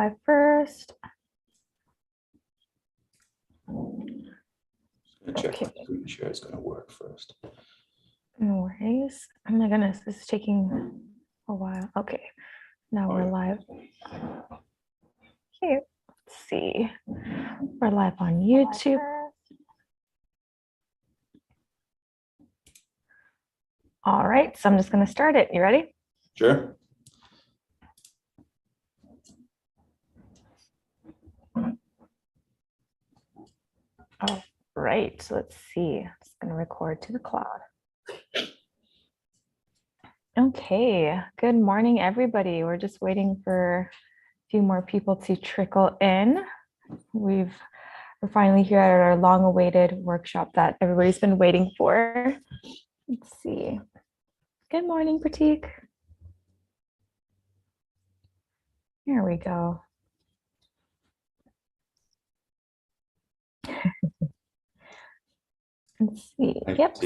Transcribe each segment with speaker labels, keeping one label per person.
Speaker 1: live first.
Speaker 2: Check my screen share is going to work first.
Speaker 1: No worries. Oh my goodness, this is taking a while. Okay, now we're live. Okay, let's see. We're live on YouTube. All right, so I'm just going to start it. You ready?
Speaker 2: Sure.
Speaker 1: All right, so let's see. I'm just going to record to the cloud. Okay, good morning, everybody. We're just waiting for a few more people to trickle in. We're finally here at our long-awaited workshop that everybody's been waiting for. Let's see. Good morning, Pratik. Here we go. Let's see. Yep.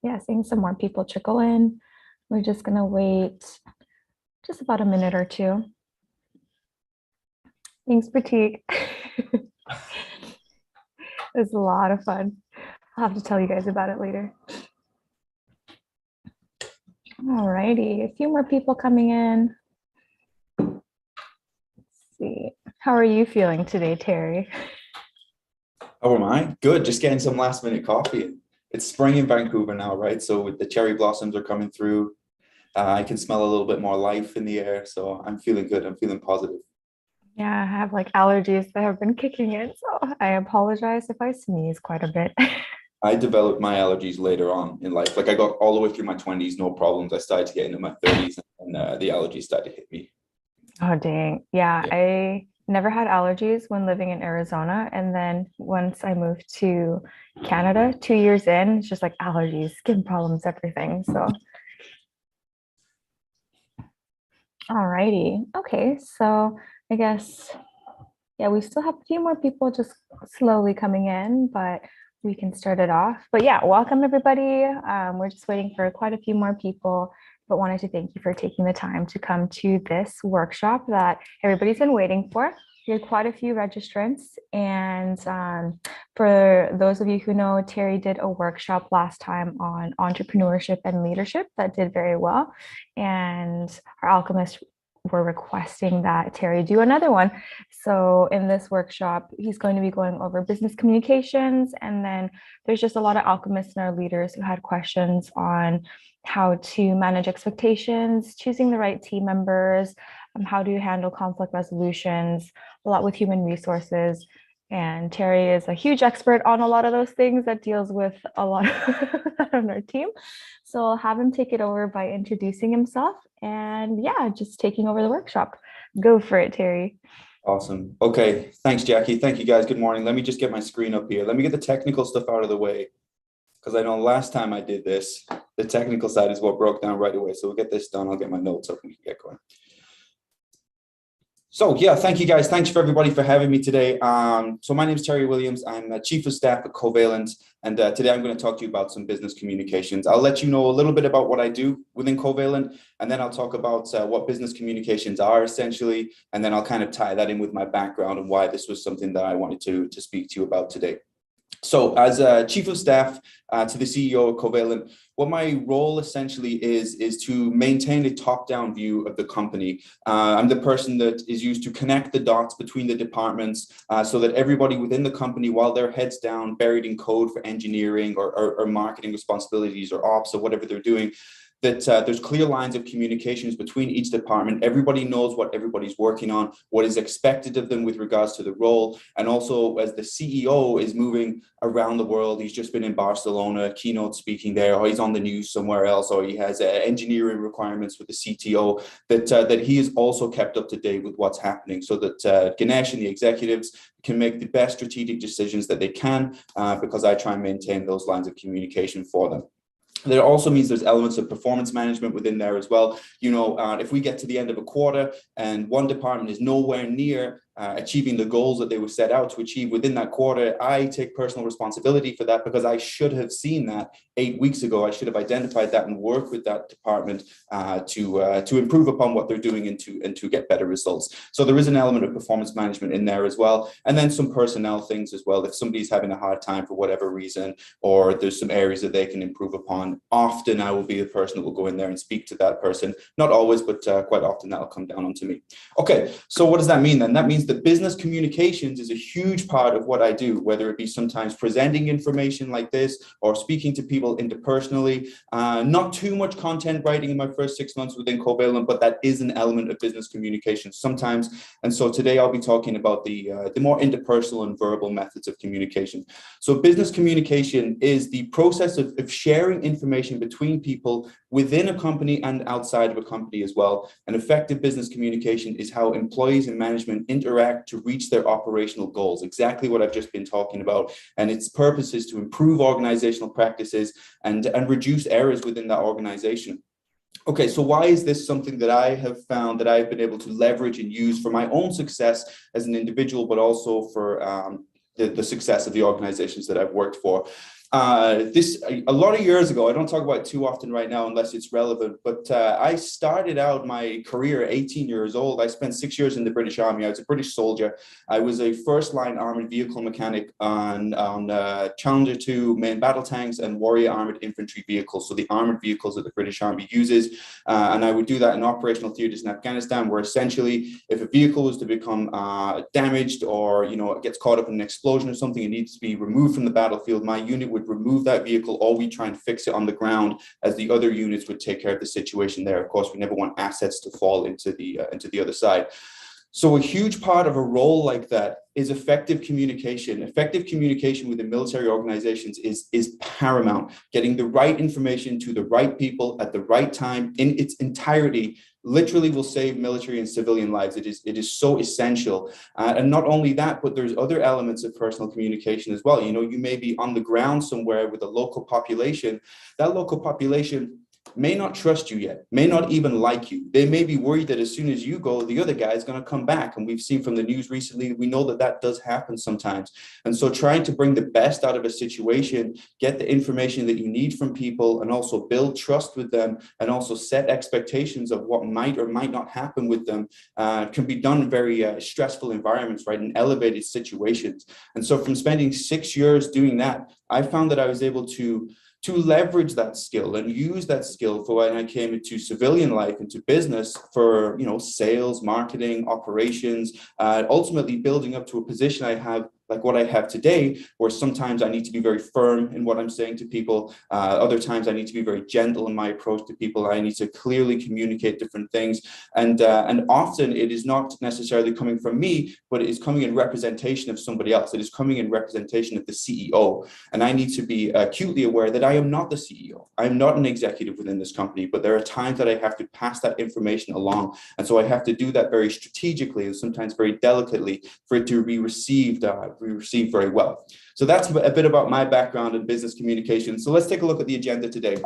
Speaker 1: Yeah, seeing some more people trickle in. We're just gonna wait just about a minute or two. Thanks, Pratik. It was a lot of fun. I'll have to tell you guys about it later. All righty, a few more people coming in. Let's see. How are you feeling today, Terry?
Speaker 2: How am I? Good, just getting some last minute coffee. It's spring in Vancouver now, right? So with the cherry blossoms are coming through, I can smell a little bit more life in the air. So I'm feeling good. I'm feeling positive.
Speaker 1: Yeah, I have like allergies that have been kicking in. So I apologize if I sneeze quite a bit.
Speaker 2: I developed my allergies later on in life. Like I got all the way through my 20s, no problems. I started to get into my 30s and the allergies started to hit me.
Speaker 1: Oh, dang. Yeah, I never had allergies when living in Arizona. And then once I moved to Canada, 2 years in, it's just like allergies, skin problems, everything. So, all righty. Okay, so I guess, yeah, we still have a few more people just slowly coming in, but we can start it off. But yeah, welcome everybody. We're just waiting for quite a few more people, but wanted to thank you for taking the time to come to this workshop that everybody's been waiting for. We had quite a few registrants, and for those of you who know, Terry did a workshop last time on entrepreneurship and leadership that did very well, and our alchemists were requesting that Terry do another one. So in this workshop, he's going to be going over business communications, and then there's just a lot of alchemists and our leaders who had questions on how to manage expectations, choosing the right team members, how to handle conflict resolutions, a lot with human resources. And Terry is a huge expert on a lot of those things that deals with a lot on our team. So I'll have him take it over by introducing himself and yeah, just taking over the workshop. Go for it, Terry.
Speaker 2: Awesome. Okay. Thanks, Jackie. Thank you, guys. Good morning. Let me just get my screen up here. Let me get the technical stuff out of the way, because I know last time I did this, the technical side is what broke down right away. So we'll get this done. I'll get my notes up and we can get going. So yeah, thank you guys. Thanks for everybody for having me today. So my name is Terry Williams. I'm Chief of Staff at Covalent. And today I'm going to talk to you about some business communications. I'll let you know a little bit about what I do within Covalent, and then I'll talk about what business communications are essentially. And then I'll kind of tie that in with my background and why this was something that I wanted to speak to you about today. So as a Chief of Staff to the CEO of Covalent, what my role essentially is to maintain a top-down view of the company. I'm the person that is used to connect the dots between the departments so that everybody within the company, while their heads down, buried in code for engineering or marketing responsibilities or ops or whatever they're doing, that there's clear lines of communications between each department. Everybody knows what everybody's working on, what is expected of them with regards to the role. And also as the CEO is moving around the world, he's just been in Barcelona, keynote speaking there, or he's on the news somewhere else, or he has engineering requirements with the CTO, that he is also kept up to date with what's happening so that Ganesh and the executives can make the best strategic decisions that they can, because I try and maintain those lines of communication for them. That also means there's elements of performance management within there as well. You know, if we get to the end of a quarter and one department is nowhere near achieving the goals that they were set out to achieve within that quarter, I take personal responsibility for that because I should have seen that 8 weeks ago. I should have identified that and worked with that department to improve upon what they're doing and to get better results. So there is an element of performance management in there as well. And then some personnel things as well. If somebody's having a hard time for whatever reason, or there's some areas that they can improve upon, often I will be the person that will go in there and speak to that person. Not always, but quite often that'll come down onto me. Okay, so what does that mean then? That means that business communications is a huge part of what I do, whether it be sometimes presenting information like this or speaking to people interpersonally. Not too much content writing in my first 6 months within Covalent, but that is an element of business communication sometimes. And so today I'll be talking about the more interpersonal and verbal methods of communication. So business communication is the process of sharing information between people within a company and outside of a company as well. And effective business communication is how employees and management interact to reach their operational goals, exactly what I've just been talking about. And its purpose is to improve organizational practices and reduce errors within that organization. Okay, so why is this something that I have found that I've been able to leverage and use for my own success as an individual, but also for the success of the organizations that I've worked for? A lot of years ago, I don't talk about it too often right now unless it's relevant, but I started out my career at 18 years old. I spent 6 years in the British Army. I was a British soldier. I was a first-line armored vehicle mechanic on Challenger 2 main battle tanks and Warrior armored infantry vehicles, so the armored vehicles that the British Army uses. And I would do that in operational theaters in Afghanistan, where essentially if a vehicle was to become damaged or it gets caught up in an explosion or something, it needs to be removed from the battlefield, my unit would remove that vehicle, or we try and fix it on the ground as the other units would take care of the situation there. Of course, we never want assets to fall into the other side. So a huge part of a role like that is effective communication. Effective communication within military organizations is paramount. Getting the right information to the right people at the right time in its entirety literally will save military and civilian lives. It is so essential. And not only that, but there's other elements of personal communication as well. You may be on the ground somewhere with a local population. That local population may not trust you yet, may not even like you. They may be worried that as soon as you go, the other guy is going to come back. And we've seen from the news recently, we know that that does happen sometimes. And so trying to bring the best out of a situation, get the information that you need from people, and also build trust with them, and also set expectations of what might or might not happen with them can be done in very stressful environments, right, in elevated situations. And so from spending 6 years doing that, I found that I was able to leverage that skill and use that skill for when I came into civilian life, into business, for sales, marketing, operations, ultimately building up to a position I have like what I have today, where sometimes I need to be very firm in what I'm saying to people. Other times I need to be very gentle in my approach to people. I need to clearly communicate different things. And often it is not necessarily coming from me, but it is coming in representation of somebody else. It is coming in representation of the CEO. And I need to be acutely aware that I am not the CEO. I'm not an executive within this company, but there are times that I have to pass that information along. And so I have to do that very strategically and sometimes very delicately for it to be received very well. So that's a bit about my background in business communication. So let's take a look at the agenda today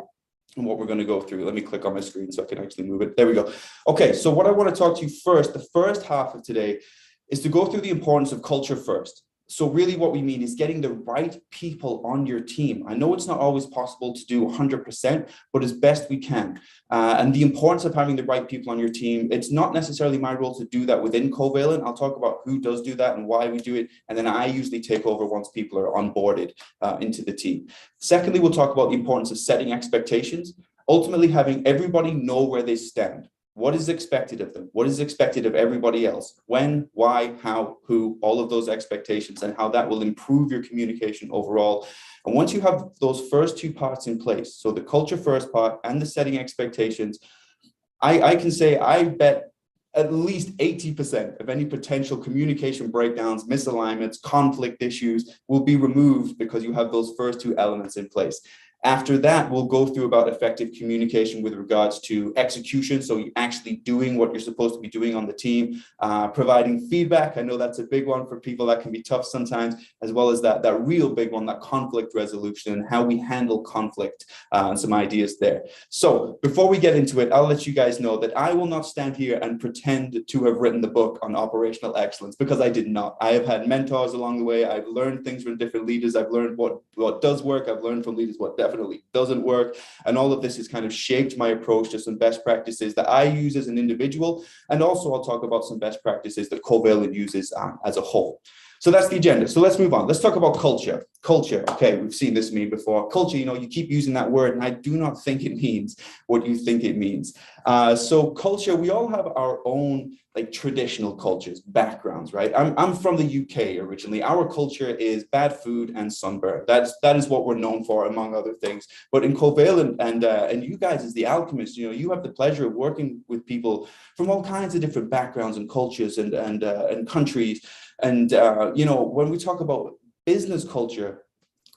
Speaker 2: and what we're going to go through. Let me click on my screen so I can actually move it. There we go. Okay, so what I want to talk to you first, the first half of today, is to go through the importance of culture first. So really what we mean is getting the right people on your team. I know it's not always possible to do 100%, but as best we can. And the importance of having the right people on your team, it's not necessarily my role to do that within Covalent. I'll talk about who does do that and why we do it. And then I usually take over once people are onboarded into the team. Secondly, we'll talk about the importance of setting expectations, ultimately having everybody know where they stand. What is expected of them? What is expected of everybody else? When, why, how, who, all of those expectations, and how that will improve your communication overall. And once you have those first two parts in place, so the culture first part and the setting expectations, I can say I bet at least 80% of any potential communication breakdowns, misalignments, conflict issues will be removed because you have those first two elements in place. After that, we'll go through about effective communication with regards to execution. So you're actually doing what you're supposed to be doing on the team, providing feedback. I know that's a big one for people. That can be tough sometimes, as well as that real big one, that conflict resolution and how we handle conflict, and some ideas there. So before we get into it, I'll let you guys know that I will not stand here and pretend to have written the book on operational excellence, because I did not. I have had mentors along the way. I've learned things from different leaders. I've learned what does work. I've learned from leaders what definitely doesn't work. And all of this has kind of shaped my approach to some best practices that I use as an individual. And also I'll talk about some best practices that Covalent uses as a whole. So that's the agenda. So let's move on. Let's talk about culture. Culture. Okay, we've seen this meme before. Culture, you keep using that word, and I do not think it means what you think it means. So culture, we all have our own like traditional cultures, backgrounds, right? I'm from the UK originally. Our culture is bad food and sunburn. That is what we're known for, among other things. But in Covalent and you guys as the alchemists, you have the pleasure of working with people from all kinds of different backgrounds and cultures and countries. And when we talk about business culture,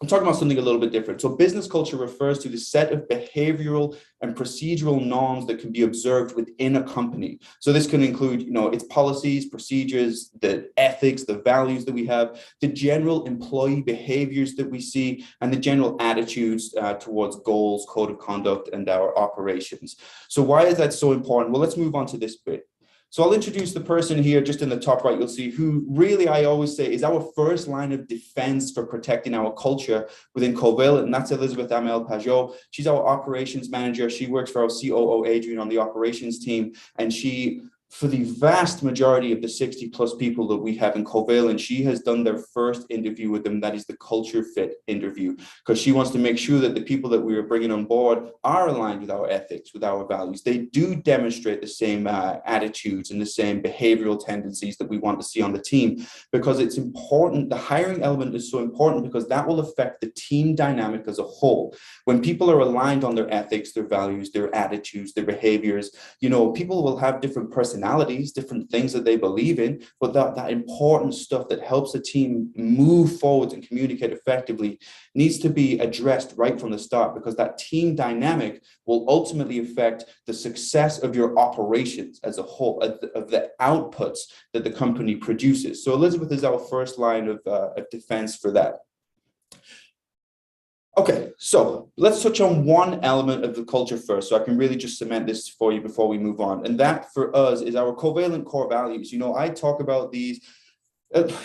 Speaker 2: I'm talking about something a little bit different. So business culture refers to the set of behavioral and procedural norms that can be observed within a company. So this can include, its policies, procedures, the ethics, the values that we have, the general employee behaviors that we see, and the general attitudes towards goals, code of conduct, and our operations. So why is that so important? Well, let's move on to this bit. So I'll introduce the person here just in the top right. You'll see who really, I always say, is our first line of defense for protecting our culture within Covalent, and that's Elizabeth Amel Pajot. She's our operations manager. She works for our COO, Adrian, on the operations team, and she, for the vast majority of the 60 plus people that we have in Covalent, she has done their first interview with them. That is the culture fit interview, because she wants to make sure that the people that we are bringing on board are aligned with our ethics, with our values. They do demonstrate the same attitudes and the same behavioral tendencies that we want to see on the team, because it's important. The hiring element is so important because that will affect the team dynamic as a whole. When people are aligned on their ethics, their values, their attitudes, their behaviors, people will have different personalities, different things that they believe in, but that important stuff that helps a team move forward and communicate effectively needs to be addressed right from the start, because that team dynamic will ultimately affect the success of your operations as a whole, of the outputs that the company produces. So Elizabeth is our first line of defense for that. Okay, so let's touch on one element of the culture first, so I can really just cement this for you before we move on. And that for us is our Covalent core values. I talk about these,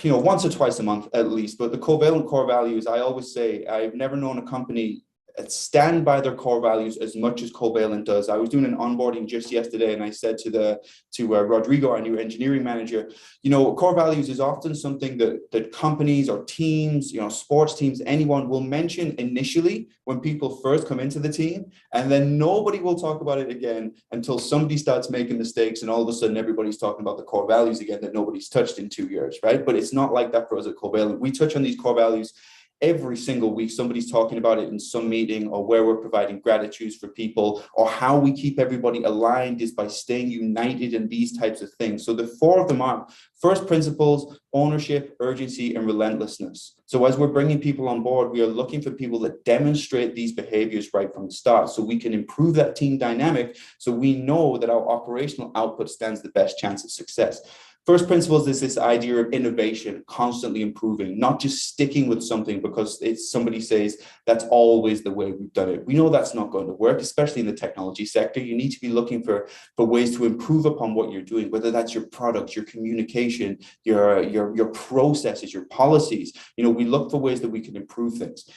Speaker 2: once or twice a month at least, but the Covalent core values, I always say, I've never known a company stand by their core values as much as Covalent does. I was doing an onboarding just yesterday, and I said to Rodrigo, our new engineering manager, core values is often something that companies or teams, sports teams, anyone will mention initially when people first come into the team, and then nobody will talk about it again until somebody starts making mistakes, and all of a sudden everybody's talking about the core values again that nobody's touched in 2 years, right? But it's not like that for us at Covalent. We touch on these core values every single week. Somebody's talking about it in some meeting, or where we're providing gratitudes for people, or how we keep everybody aligned is by staying united in these types of things. So the four of them are first principles, ownership, urgency, and relentlessness. So as we're bringing people on board, we are looking for people that demonstrate these behaviors right from the start, so we can improve that team dynamic, so we know that our operational output stands the best chance of success. First principles is this idea of innovation, constantly improving, not just sticking with something because somebody says that's always the way we've done it. We know that's not going to work, especially in the technology sector. You need to be looking for ways to improve upon what you're doing, whether that's your product, your communication, your processes, your policies. We look for ways that we can improve things.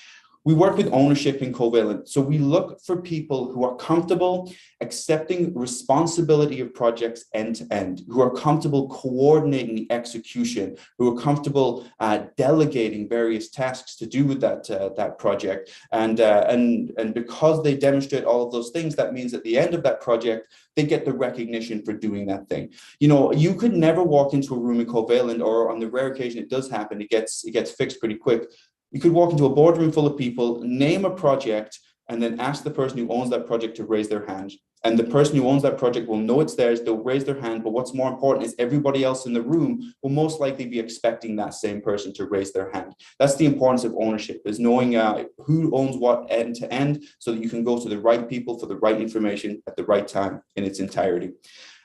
Speaker 2: We work with ownership in Covalent. So we look for people who are comfortable accepting responsibility of projects end to end, who are comfortable coordinating the execution, who are comfortable delegating various tasks to do with that project. And because they demonstrate all of those things, that means at the end of that project, they get the recognition for doing that thing. You could never walk into a room in Covalent, or on the rare occasion it does happen, it gets fixed pretty quick. You could walk into a boardroom full of people, name a project, and then ask the person who owns that project to raise their hand. And the person who owns that project will know it's theirs, they'll raise their hand, but what's more important is everybody else in the room will most likely be expecting that same person to raise their hand. That's the importance of ownership, is knowing who owns what end to end, so that you can go to the right people for the right information at the right time in its entirety.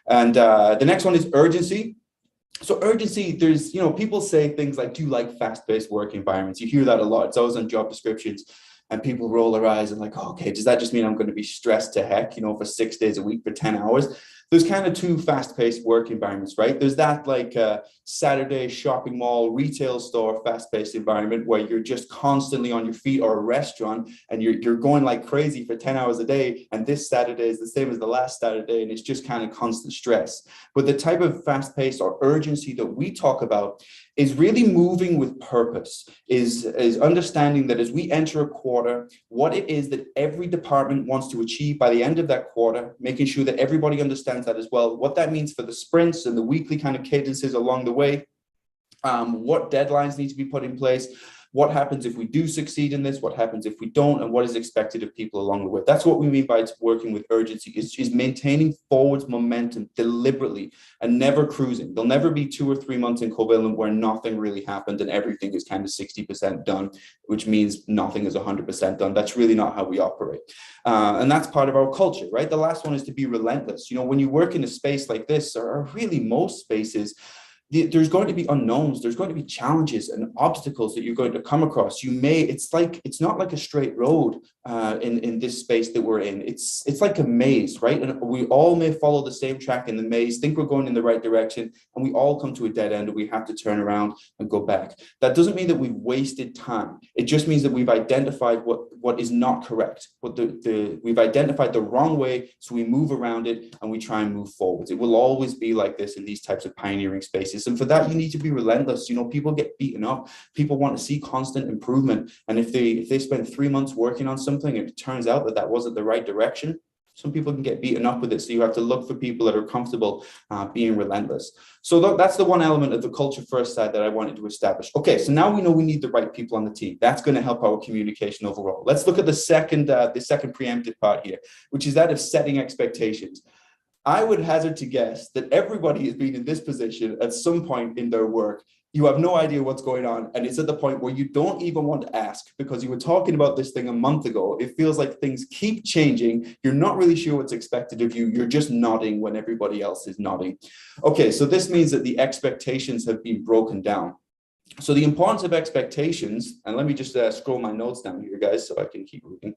Speaker 2: And the next one is urgency. So urgency, there's, people say things like, do you like fast-paced work environments? You hear that a lot. It's always on job descriptions. And people roll their eyes and like, oh, okay, does that just mean I'm going to be stressed to heck, for 6 days a week for 10 hours? There's kind of two fast-paced work environments, right? There's that like Saturday shopping mall, retail store, fast-paced environment where you're just constantly on your feet, or a restaurant, and you're going like crazy for 10 hours a day. And this Saturday is the same as the last Saturday, and it's just kind of constant stress. But the type of fast-paced or urgency that we talk about is really moving with purpose, is understanding that as we enter a quarter, what it is that every department wants to achieve by the end of that quarter, making sure that everybody understands that as well, what that means for the sprints and the weekly kind of cadences along the way, what deadlines need to be put in place, what happens if we do succeed in this, what happens if we don't, and what is expected of people along the way. That's what we mean by working with urgency, is maintaining forwards momentum deliberately and never cruising. There'll never be 2 or 3 months in Covalent where nothing really happened and everything is kind of 60% done, which means nothing is 100% done. That's really not how we operate. And that's part of our culture, right? The last one is to be relentless. When you work in a space like this, or really most spaces, there's going to be unknowns, there's going to be challenges and obstacles that you're going to come across. It's not like a straight road in this space that we're in. It's like a maze, right? And we all may follow the same track in the maze, think we're going in the right direction, and we all come to a dead end and we have to turn around and go back. That doesn't mean that we've wasted time. It just means that we've identified what is not correct, we've identified the wrong way, so we move around it and we try and move forwards. It will always be like this in these types of pioneering spaces. And for that, you need to be relentless. People get beaten up. People want to see constant improvement. And if they spend 3 months working on something and it turns out that wasn't the right direction, some people can get beaten up with it. So you have to look for people that are comfortable being relentless. So that's the one element of the culture first side that I wanted to establish. Okay, so now we know we need the right people on the team. That's going to help our communication overall. Let's look at the second preemptive part here, which is that of setting expectations. I would hazard to guess that everybody has been in this position at some point in their work. You have no idea what's going on, and it's at the point where you don't even want to ask because you were talking about this thing a month ago. It feels like things keep changing. You're not really sure what's expected of you. You're just nodding when everybody else is nodding. Okay, so this means that the expectations have been broken down. So the importance of expectations, and let me just scroll my notes down here, guys, so I can keep moving.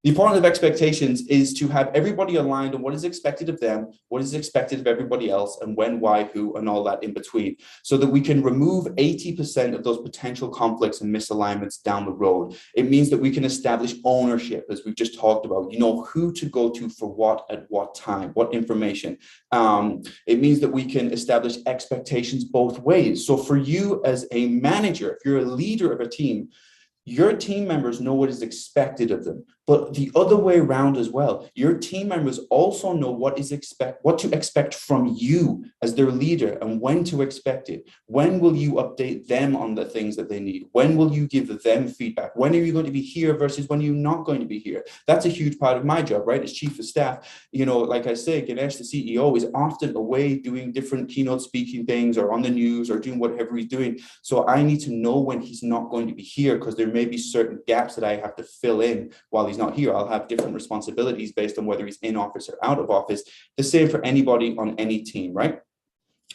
Speaker 2: The importance of expectations is to have everybody aligned on what is expected of them, what is expected of everybody else, and when, why, who, and all that in between, so that we can remove 80% of those potential conflicts and misalignments down the road. It means that we can establish ownership, as we've just talked about, who to go to for what at what time, what information. It means that we can establish expectations both ways. So for you as a manager, if you're a leader of a team, your team members know what is expected of them, but the other way around as well. Your team members also know what to expect from you as their leader and when to expect it. When will you update them on the things that they need? When will you give them feedback? When are you going to be here versus when you're not going to be here? That's a huge part of my job, right? As chief of staff, like I say, Ganesh, the CEO, is often away doing different keynote speaking things or on the news or doing whatever he's doing. So I need to know when he's not going to be here, because there may be certain gaps that I have to fill in while he's not here. I'll have different responsibilities based on whether he's in office or out of office. The same for anybody on any team, right?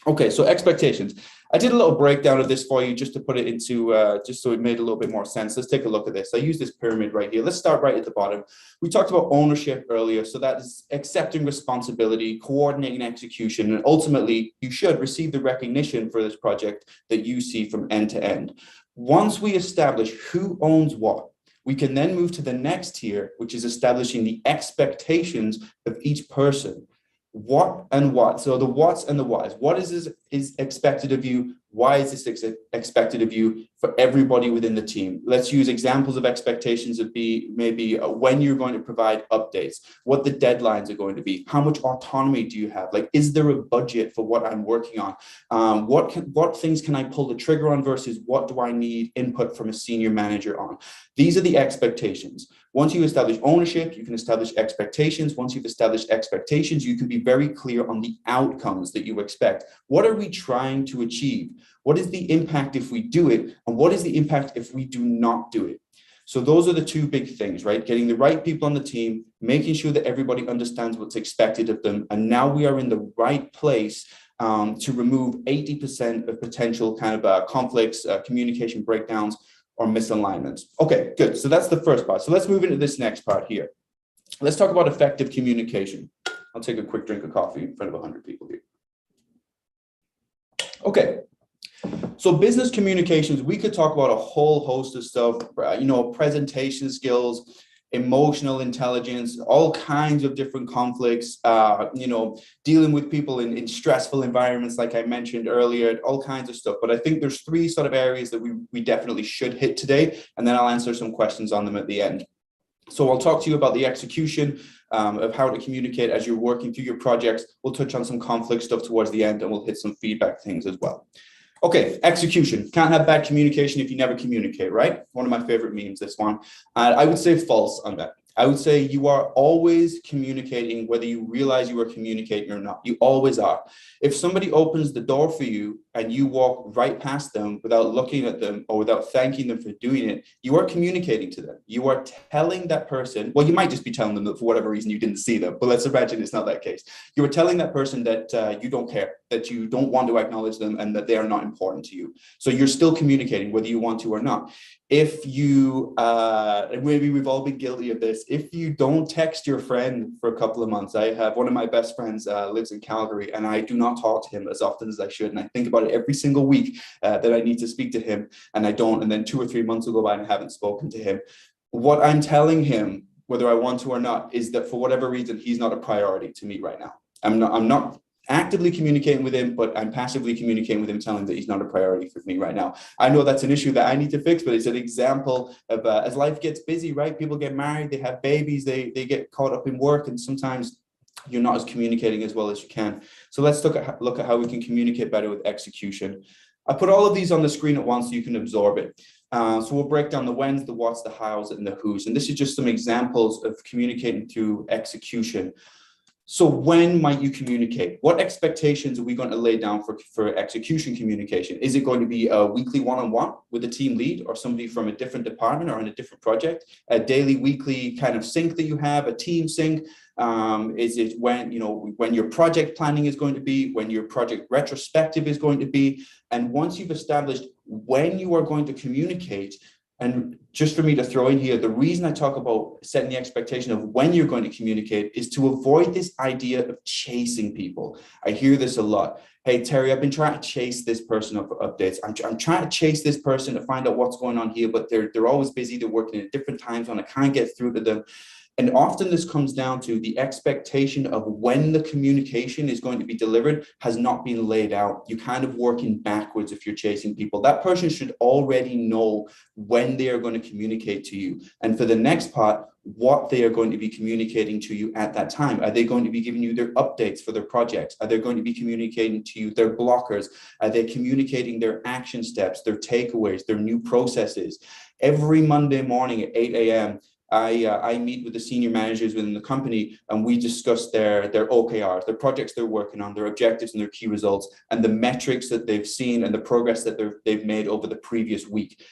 Speaker 2: Okay, so expectations. I did a little breakdown of this for you just to put it into, just so it made a little bit more sense. Let's take a look at this. I use this pyramid right here. Let's start right at the bottom. We talked about ownership earlier. So that is accepting responsibility, coordinating execution, and ultimately you should receive the recognition for this project that you see from end to end. Once we establish who owns what, we can then move to the next tier, which is establishing the expectations of each person. What and what. So the whats and the whys. What is expected of you? Why is this expected of you for everybody within the team? Let's use examples of expectations of maybe when you're going to provide updates, what the deadlines are going to be, how much autonomy do you have? Like, is there a budget for what I'm working on? What things can I pull the trigger on versus what do I need input from a senior manager on? These are the expectations. Once you establish ownership, you can establish expectations. Once you've established expectations, you can be very clear on the outcomes that you expect. What are we trying to achieve? What is the impact if we do it? And what is the impact if we do not do it? So those are the two big things, right? Getting the right people on the team, making sure that everybody understands what's expected of them. And now we are in the right place to remove 80% of potential kind of conflicts, communication breakdowns, or misalignments. Okay, good. So that's the first part. So let's move into this next part here. Let's talk about effective communication. I'll take a quick drink of coffee in front of 100 people here. Okay. So business communications, we could talk about a whole host of stuff, presentation skills, emotional intelligence, all kinds of different conflicts, dealing with people in stressful environments, like I mentioned earlier, all kinds of stuff. But I think there's three sort of areas that we definitely should hit today, and then I'll answer some questions on them at the end. So I'll talk to you about the execution of how to communicate as you're working through your projects. We'll touch on some conflict stuff towards the end, and we'll hit some feedback things as well. Okay, execution. Can't have bad communication if you never communicate, right? One of my favorite memes, this one. I would say false on that. I would say you are always communicating, whether you realize you are communicating or not. You always are. If somebody opens the door for you and you walk right past them without looking at them or without thanking them for doing it, you are communicating to them. You are telling that person, well, you might just be telling them that for whatever reason you didn't see them, but let's imagine it's not that case. You are telling that person that you don't care, that you don't want to acknowledge them, and that they are not important to you. So you're still communicating whether you want to or not. If you, maybe we've all been guilty of this, if you don't text your friend for a couple of months, I have one of my best friends lives in Calgary, and I do not talk to him as often as I should. And I think about it every single week that I need to speak to him, and I don't. And then 2 or 3 months will go by and I haven't spoken to him. What I'm telling him, whether I want to or not, is that for whatever reason, he's not a priority to me right now. I'm not actively communicating with him, but I'm passively communicating with him, telling him that he's not a priority for me right now. I know that's an issue that I need to fix, but it's an example of as life gets busy, right? People get married, they have babies, they get caught up in work, and sometimes you're not as communicating as well as you can. So let's look at how we can communicate better with execution. I put all of these on the screen at once so you can absorb it. So we'll break down the whens, the whats, the hows, and the whos. And this is just some examples of communicating through execution. So when might you communicate? What expectations are we going to lay down for execution communication? Is it going to be a weekly one-on-one with a team lead or somebody from a different department or in a different project? A daily, weekly kind of sync that you have, a team sync? Is it when your project planning is going to be, when your project retrospective is going to be? And once you've established when you are going to communicate, and just for me to throw in here, the reason I talk about setting the expectation of when you're going to communicate is to avoid this idea of chasing people. I hear this a lot. Hey, Terry, I've been trying to chase this person up for updates. I'm trying to chase this person to find out what's going on here, but they're always busy. They're working at different times when I can't get through to them. And often this comes down to the expectation of when the communication is going to be delivered has not been laid out. You're kind of working backwards if you're chasing people. That person should already know when they are going to communicate to you. And for the next part, what they are going to be communicating to you at that time. Are they going to be giving you their updates for their projects? Are they going to be communicating to you their blockers? Are they communicating their action steps, their takeaways, their new processes? Every Monday morning at 8 a.m., I meet with the senior managers within the company, and we discuss their OKRs, their projects they're working on, their objectives and their key results, and the metrics that they've seen and the progress that they've made over the previous week.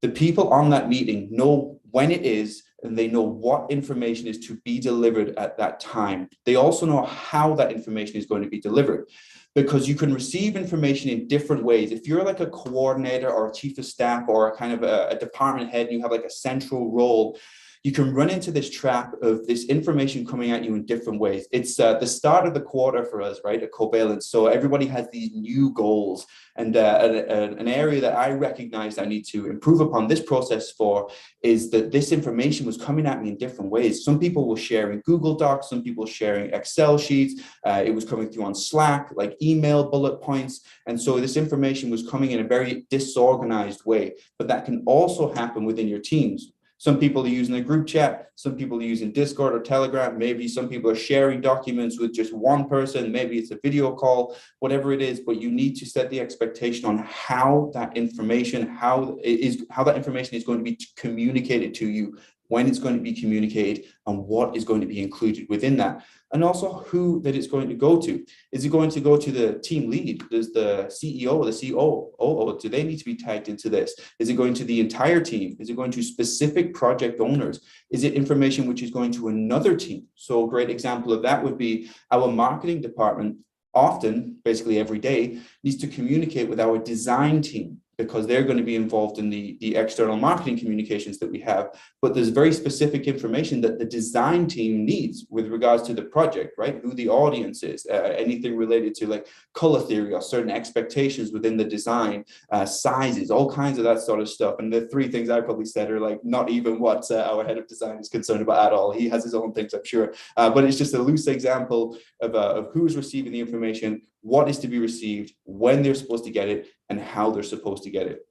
Speaker 2: The people on that meeting know when it is, and they know what information is to be delivered at that time. They also know how that information is going to be delivered, because you can receive information in different ways. If you're like a coordinator or a chief of staff or a kind of a department head, and you have like a central role, you can run into this trap of this information coming at you in different ways. It's the start of the quarter for us, right, at Covalent. So everybody has these new goals. And an area that I recognized I need to improve upon this process for is that this information was coming at me in different ways. Some people were sharing Google Docs, some people sharing Excel sheets. It was coming through on Slack, like email bullet points. And so this information was coming in a very disorganized way, but that can also happen within your teams. Some people are using a group chat, some people are using Discord or Telegram, maybe some people are sharing documents with just one person, maybe it's a video call, whatever it is, but you need to set the expectation on how that information, how that information is going to be communicated to you, when it's going to be communicated, and what is going to be included within that. And also who that it's going to go to. Is it going to go to the team lead? Does the CEO or the COO, do they need to be tagged into this? Is it going to the entire team? Is it going to specific project owners? Is it information which is going to another team? So a great example of that would be our marketing department often, basically every day, needs to communicate with our design team, because they're going to be involved in the external marketing communications that we have. But there's very specific information that the design team needs with regards to the project, right? Who the audience is, anything related to like color theory or certain expectations within the design, sizes, all kinds of that sort of stuff. And the three things I probably said are like not even what our head of design is concerned about at all. He has his own things, I'm sure. But it's just a loose example of who's receiving the information, what is to be received, when they're supposed to get it, and how they're supposed to get it.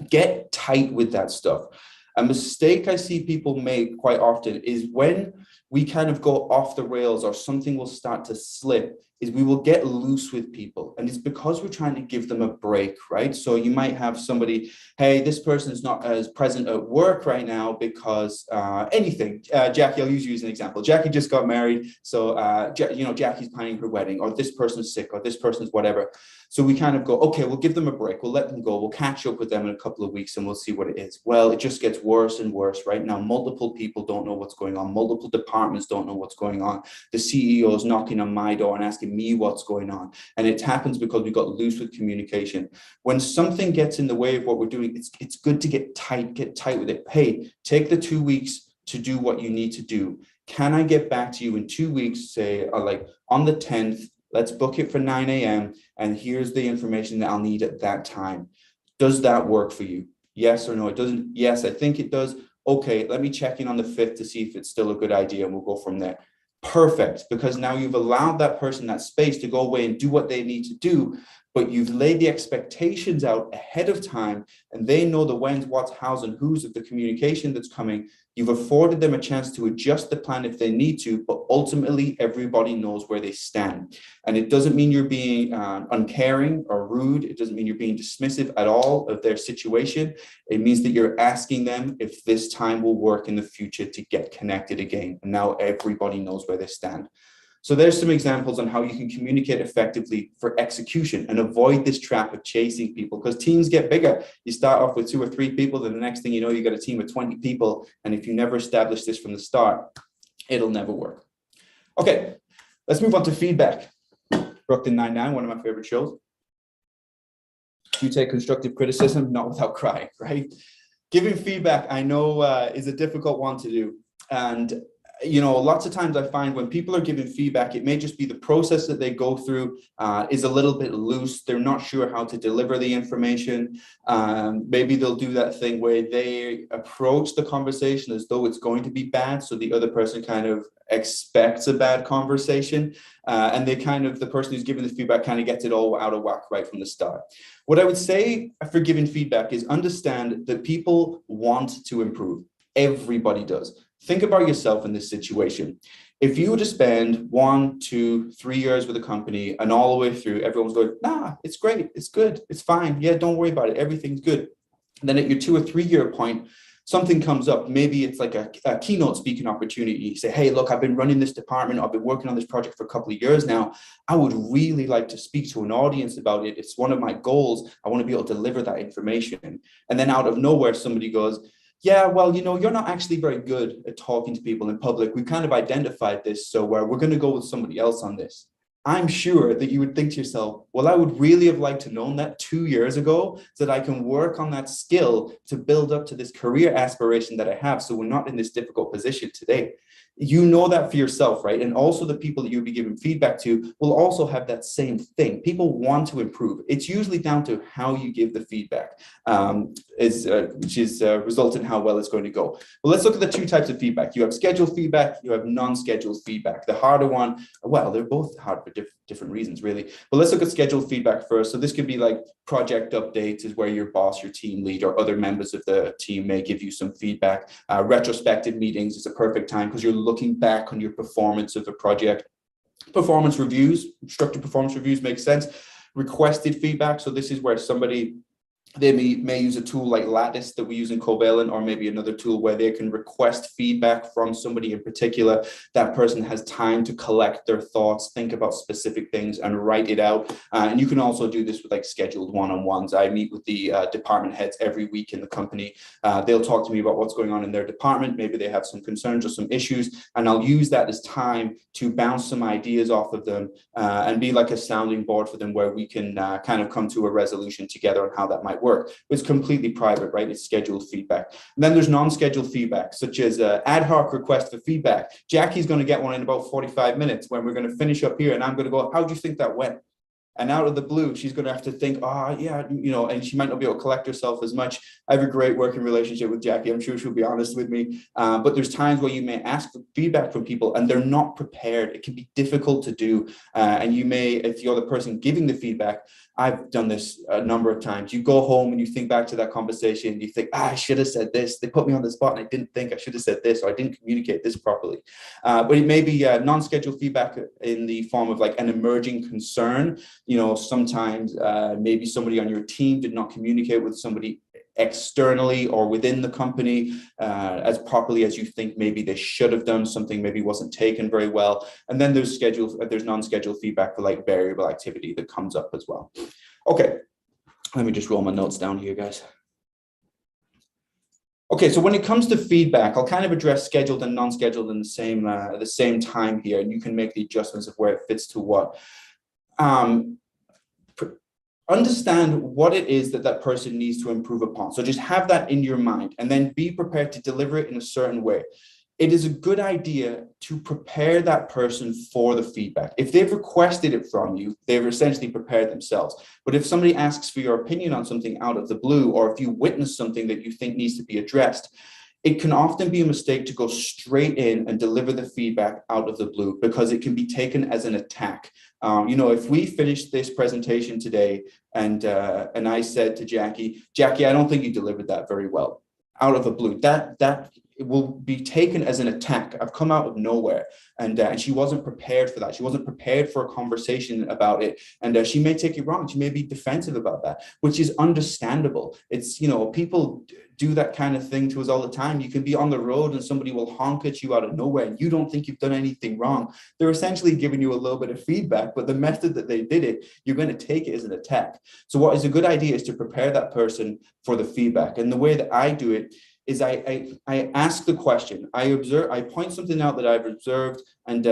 Speaker 2: Get tight with that stuff. A mistake I see people make quite often is when we kind of go off the rails or something will start to slip, is we will get loose with people. And it's because we're trying to give them a break, right? So you might have somebody, hey, this person's not as present at work right now because anything. Jackie, I'll use you as an example. Jackie just got married. So, Jackie's planning her wedding, or this person's sick, or this person's whatever. So we kind of go, okay, we'll give them a break. We'll let them go. We'll catch up with them in a couple of weeks and we'll see what it is. Well, it just gets worse and worse right now. Multiple people don't know what's going on. Multiple departments don't know what's going on. The CEO is knocking on my door and asking me what's going on. And it happens because we got loose with communication. When something gets in the way of what we're doing, it's good to get tight with it. Hey, take the 2 weeks to do what you need to do. Can I get back to you in 2 weeks, say like on the 10th, let's book it for 9 a.m. and here's the information that I'll need at that time. Does that work for you? Yes or no? It doesn't. Yes, I think it does. Okay, let me check in on the 5th to see if it's still a good idea and we'll go from there. Perfect, because now you've allowed that person that space to go away and do what they need to do, but you've laid the expectations out ahead of time and they know the whens, what's, hows, and who's of the communication that's coming. You've afforded them a chance to adjust the plan if they need to, but ultimately everybody knows where they stand. And it doesn't mean you're being uncaring or rude. It doesn't mean you're being dismissive at all of their situation. It means that you're asking them if this time will work in the future to get connected again. And now everybody knows where they stand. So there's some examples on how you can communicate effectively for execution and avoid this trap of chasing people, because teams get bigger. You start off with 2 or 3 people, then the next thing you know, you got a team of 20 people. And if you never establish this from the start, it'll never work. Okay, let's move on to feedback. Brooklyn Nine-Nine, one of my favorite shows. You take constructive criticism, not without crying, right? Giving feedback, I know, is a difficult one to do. And lots of times I find when people are giving feedback, it may just be the process that they go through is a little bit loose. They're not sure how to deliver the information. Maybe they'll do that thing where they approach the conversation as though it's going to be bad. So the other person kind of expects a bad conversation. And the person who's giving the feedback kind of gets it all out of whack right from the start. What I would say for giving feedback is understand that people want to improve. Everybody does. Think about yourself in this situation. If you were to spend 1, 2, 3 years with a company and all the way through, everyone's going, nah, it's great, it's good, it's fine. Yeah, don't worry about it. Everything's good. And then at your 2 or 3 year point, something comes up. Maybe it's like a keynote speaking opportunity. You say, hey, look, I've been running this department. I've been working on this project for a couple of years now. I would really like to speak to an audience about it. It's one of my goals. I want to be able to deliver that information. And then out of nowhere, somebody goes, yeah, well, you're not actually very good at talking to people in public. We've kind of identified this, so we're going to go with somebody else on this. I'm sure that you would think to yourself, well, I would really have liked to known that 2 years ago so that I can work on that skill to build up to this career aspiration that I have. So we're not in this difficult position today. You know that for yourself, right? And also the people that you'll be giving feedback to will also have that same thing. People want to improve. It's usually down to how you give the feedback, which is result in how well it's going to go. But let's look at the two types of feedback. You have scheduled feedback, you have non-scheduled feedback. The harder one, well, they're both hard for different reasons, really. But let's look at scheduled feedback first. So this could be like project updates, is where your boss, your team lead, or other members of the team may give you some feedback. Retrospective meetings is a perfect time because you're looking back on your performance of the project. Performance reviews, structured performance reviews make sense. Requested feedback. So this is where somebody, they may use a tool like Lattice that we use in Covalent, or maybe another tool where they can request feedback from somebody in particular. That person has time to collect their thoughts, think about specific things, and write it out. And you can also do this with like scheduled one-on-ones. I meet with the department heads every week in the company. They'll talk to me about what's going on in their department. Maybe they have some concerns or some issues, and I'll use that as time to bounce some ideas off of them and be like a sounding board for them, where we can kind of come to a resolution together on how that might work. It's completely private, right? It's scheduled feedback. And then there's non-scheduled feedback, such as ad hoc request for feedback. Jackie's going to get one in about 45 minutes when we're going to finish up here, and I'm going to go, how do you think that went? And out of the blue, she's going to have to think, yeah, and she might not be able to collect herself as much. I have a great working relationship with Jackie. I'm sure she'll be honest with me. But there's times where you may ask for feedback from people and they're not prepared. It can be difficult to do. And you may, if you're the person giving the feedback, I've done this a number of times. You go home and you think back to that conversation. You think, I should have said this. They put me on the spot and I didn't think I should have said this, or I didn't communicate this properly. But it may be non-scheduled feedback in the form of like an emerging concern. Sometimes maybe somebody on your team did not communicate with somebody externally or within the company as properly as you think maybe they should have done. Something maybe wasn't taken very well. And then there's non-scheduled feedback for like variable activity that comes up as well. Okay, let me just roll my notes down here, guys. Okay, so when it comes to feedback, I'll kind of address scheduled and non-scheduled in the same time here, and you can make the adjustments of where it fits to what. Understand what it is that person needs to improve upon. So just have that in your mind and then be prepared to deliver it in a certain way. It is a good idea to prepare that person for the feedback. If they've requested it from you, they've essentially prepared themselves. But if somebody asks for your opinion on something out of the blue, or if you witness something that you think needs to be addressed, it can often be a mistake to go straight in and deliver the feedback out of the blue, because it can be taken as an attack. If we finished this presentation today and I said to Jackie, I don't think you delivered that very well, out of the blue, that it will be taken as an attack. I've come out of nowhere, and she wasn't prepared for that. She wasn't prepared for a conversation about it, and she may take it wrong. She may be defensive about that, which is understandable. It's, people do that kind of thing to us all the time. You can be on the road and somebody will honk at you out of nowhere and you don't think you've done anything wrong. They're essentially giving you a little bit of feedback, but the method that they did it, you're going to take it as an attack. So what is a good idea is to prepare that person for the feedback. And the way that I do it is I ask the question. I point something out that I've observed, and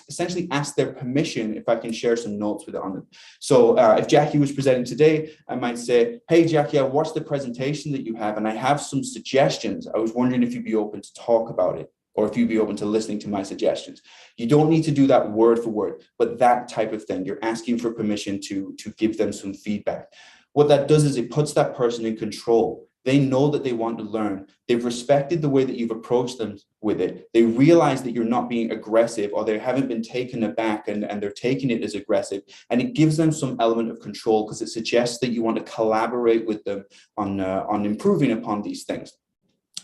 Speaker 2: essentially ask their permission if I can share some notes with it on them. So if Jackie was presenting today, I might say, hey, Jackie, I watched the presentation that you have, and I have some suggestions. I was wondering if you'd be open to talk about it, or if you'd be open to listening to my suggestions. You don't need to do that word for word, but that type of thing. You're asking for permission to give them some feedback. What that does is it puts that person in control. They know that they want to learn. They've respected the way that you've approached them with it. They realize that you're not being aggressive, or they haven't been taken aback and they're taking it as aggressive. And it gives them some element of control, because it suggests that you want to collaborate with them on improving upon these things.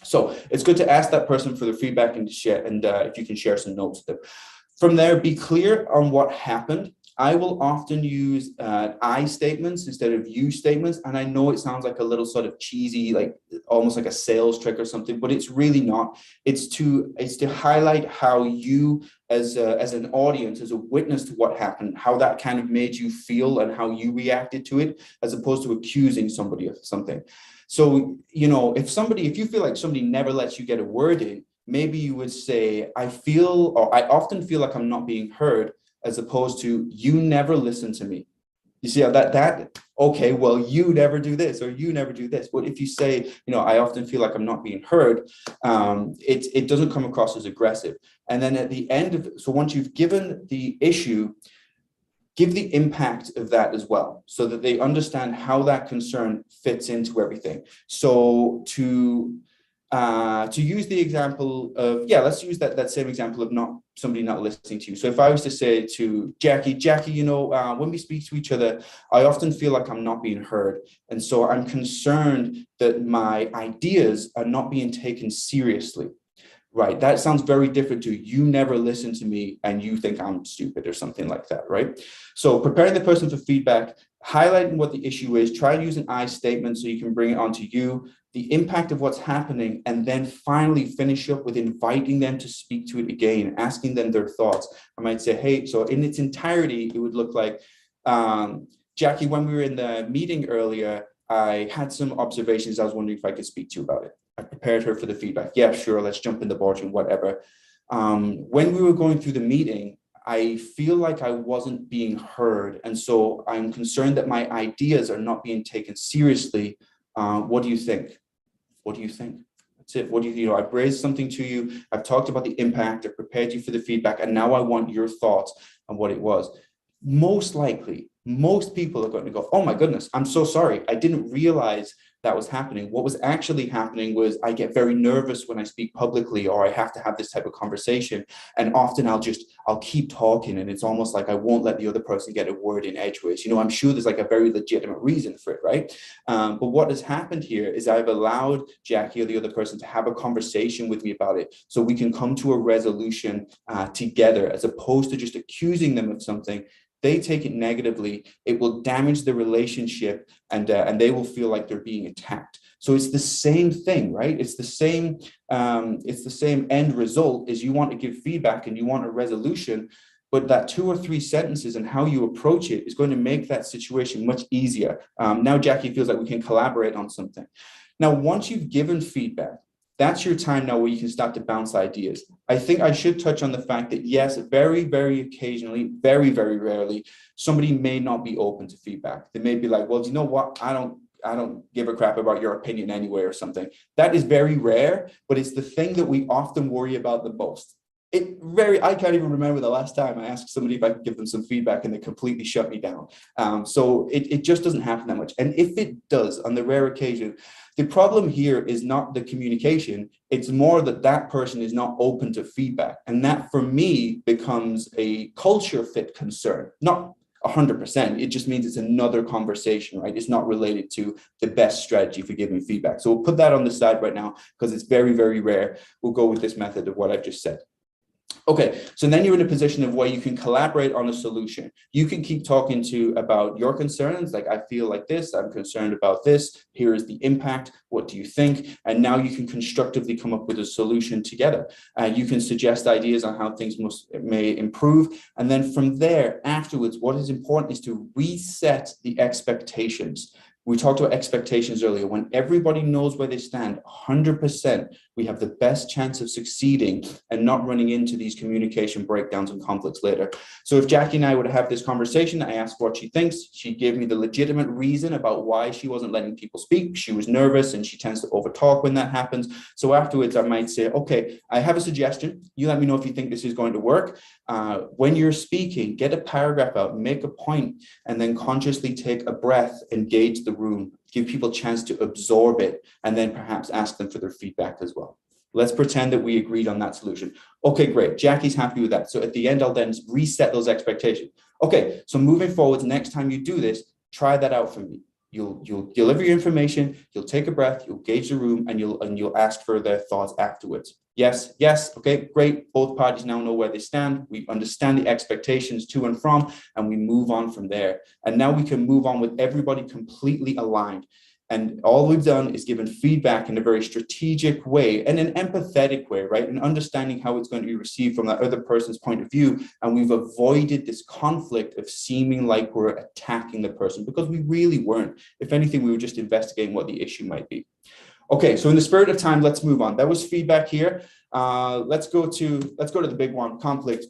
Speaker 2: So it's good to ask that person for their feedback and to share, and if you can share some notes with them. From there, be clear on what happened. I will often use I statements instead of you statements. And I know it sounds like a little sort of cheesy, like almost like a sales trick or something, but it's really not. It's to highlight how you as an audience, as a witness to what happened, how that kind of made you feel and how you reacted to it, as opposed to accusing somebody of something. So, if you feel like somebody never lets you get a word in, maybe you would say, I often feel like I'm not being heard. as opposed to you never listen to me. You see how okay, well, you never do this or you never do this. But if you say, I often feel like I'm not being heard, it doesn't come across as aggressive. And then at the end of it, so once you've given the issue, give the impact of that as well, so that they understand how that concern fits into everything. So to use the example of, let's use that same example of somebody not listening to you. So if I was to say to Jackie, when we speak to each other, I often feel like I'm not being heard. And so I'm concerned that my ideas are not being taken seriously. Right. That sounds very different to you never listen to me and you think I'm stupid or something like that. Right. So preparing the person for feedback, highlighting what the issue is, try and use an I statement so you can bring it onto you, the impact of what's happening, and then finally finish up with inviting them to speak to it again, asking them their thoughts. I might say, hey, so in its entirety, it would look like, Jackie, when we were in the meeting earlier, I had some observations. I was wondering if I could speak to you about it. I prepared her for the feedback. Yeah, sure. Let's jump in the boardroom, whatever. When we were going through the meeting, I feel like I wasn't being heard. And so I'm concerned that my ideas are not being taken seriously. What do you think? What do you think? That's it. What do you, I've raised something to you. I've talked about the impact. I've prepared you for the feedback. And now I want your thoughts on what it was. Most likely, most people are going to go, oh my goodness, I'm so sorry. I didn't realize that was happening. What was actually happening was I get very nervous when I speak publicly, or I have to have this type of conversation. And often I'll keep talking, and it's almost like I won't let the other person get a word in edgeways. I'm sure there's like a very legitimate reason for it, right? But what has happened here is I've allowed Jackie or the other person to have a conversation with me about it, so we can come to a resolution together, as opposed to just accusing them of something. They take it negatively, it will damage the relationship, and they will feel like they're being attacked. So it's the same thing, right? It's the same end result. Is you want to give feedback and you want a resolution, but that 2 or 3 sentences and how you approach it is going to make that situation much easier. Now Jackie feels like we can collaborate on something. Now, once you've given feedback, that's your time now where you can start to bounce ideas. I think I should touch on the fact that, yes, very, very occasionally, very, very rarely, somebody may not be open to feedback. They may be like, well, you know what? I don't give a crap about your opinion anyway, or something. That is very rare, but it's the thing that we often worry about the most. I can't even remember the last time I asked somebody if I could give them some feedback and they completely shut me down. So it just doesn't happen that much. And if it does, on the rare occasion, the problem here is not the communication. It's more that person is not open to feedback. And that, for me, becomes a culture fit concern, not 100%. It just means it's another conversation, right? It's not related to the best strategy for giving feedback. So we'll put that on the side right now because it's very, very rare. We'll go with this method of what I've just said. Okay, so then you're in a position of where you can collaborate on a solution. You can keep talking about your concerns, like, I feel like this, I'm concerned about this, here is the impact, what do you think? And now you can constructively come up with a solution together. You can suggest ideas on how things may improve. And then from there, afterwards, what is important is to reset the expectations. We talked about expectations earlier. When everybody knows where they stand, 100%, we have the best chance of succeeding and not running into these communication breakdowns and conflicts later. So if Jackie and I would have this conversation, I asked what she thinks. She gave me the legitimate reason about why she wasn't letting people speak. She was nervous and she tends to overtalk when that happens. So afterwards, I might say, okay, I have a suggestion. You let me know if you think this is going to work. When you're speaking, get a paragraph out, make a point, and then consciously take a breath, engage the room, give people a chance to absorb it, and then perhaps ask them for their feedback as well. Let's pretend that we agreed on that solution. Okay, great. Jackie's happy with that. So at the end, I'll then reset those expectations. Okay, so moving forward, next time you do this, try that out for me. You'll deliver your information, you'll take a breath, you'll gauge the room, and you'll ask for their thoughts afterwards. Yes, okay, great. Both parties now know where they stand. We understand the expectations to and from, and we move on from there. And now we can move on with everybody completely aligned. And all we've done is given feedback in a very strategic way and an empathetic way, right? And understanding how it's going to be received from that other person's point of view. And we've avoided this conflict of seeming like we're attacking the person, because we really weren't. If anything, we were just investigating what the issue might be. Okay, so in the spirit of time, let's move on. That was feedback here. Let's go to the big one, conflict.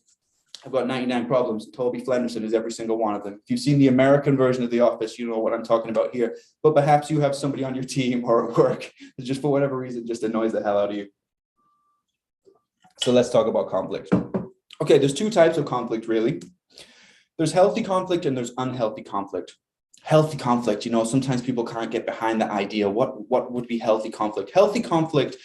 Speaker 2: I've got 99 problems. Toby Flenderson is every single one of them. If you've seen the American version of The Office, you know what I'm talking about here. But perhaps you have somebody on your team or at work that just for whatever reason just annoys the hell out of you. So let's talk about conflict. Okay, there's two types of conflict, really. There's healthy conflict and there's unhealthy conflict. Healthy conflict, sometimes people can't get behind the idea. What would be healthy conflict? Healthy conflict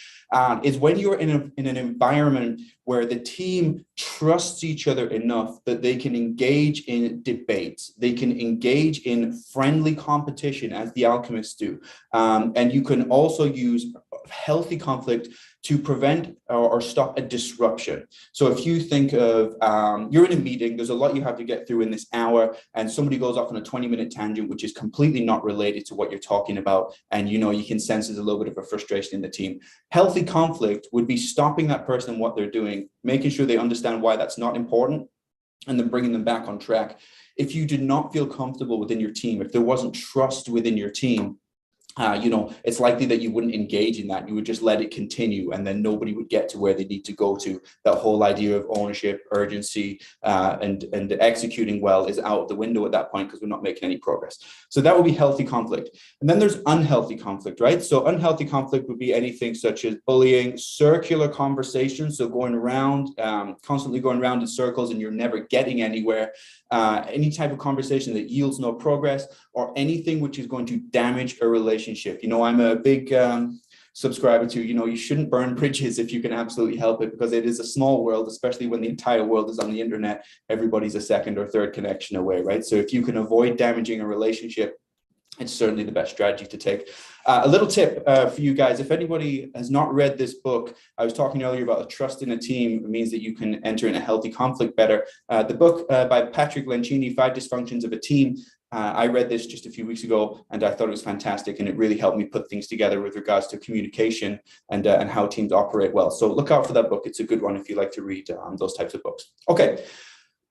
Speaker 2: is when you're in an environment where the team trusts each other enough that they can engage in debates, they can engage in friendly competition as the alchemists do. And you can also use healthy conflict to prevent or stop a disruption. So if you think of, you're in a meeting, there's a lot you have to get through in this hour, and somebody goes off on a 20-minute tangent, which is completely not related to what you're talking about. And, you can sense there's a little bit of a frustration in the team. Healthy conflict would be stopping that person what they're doing, making sure they understand why that's not important, and then bringing them back on track. If you did not feel comfortable within your team, if there wasn't trust within your team, it's likely that you wouldn't engage in that. You would just let it continue, and then nobody would get to where they need to go to. That whole idea of ownership, urgency, and executing well is out the window at that point because we're not making any progress. So that would be healthy conflict. And then there's unhealthy conflict, right? So unhealthy conflict would be anything such as bullying, circular conversations, so going around, constantly going around in circles and you're never getting anywhere. Any type of conversation that yields no progress, or anything which is going to damage a relationship. I'm a big subscriber to, you shouldn't burn bridges if you can absolutely help it, because it is a small world, especially when the entire world is on the internet. Everybody's a second or third connection away, right? So if you can avoid damaging a relationship, it's certainly the best strategy to take. A little tip for you guys, if anybody has not read this book, I was talking earlier about trust in a team. It means that you can enter in a healthy conflict better. The book by Patrick Lencioni, 5 Dysfunctions of a Team. I read this just a few weeks ago, and I thought it was fantastic, and it really helped me put things together with regards to communication and how teams operate well. So look out for that book. It's a good one if you like to read those types of books. Okay,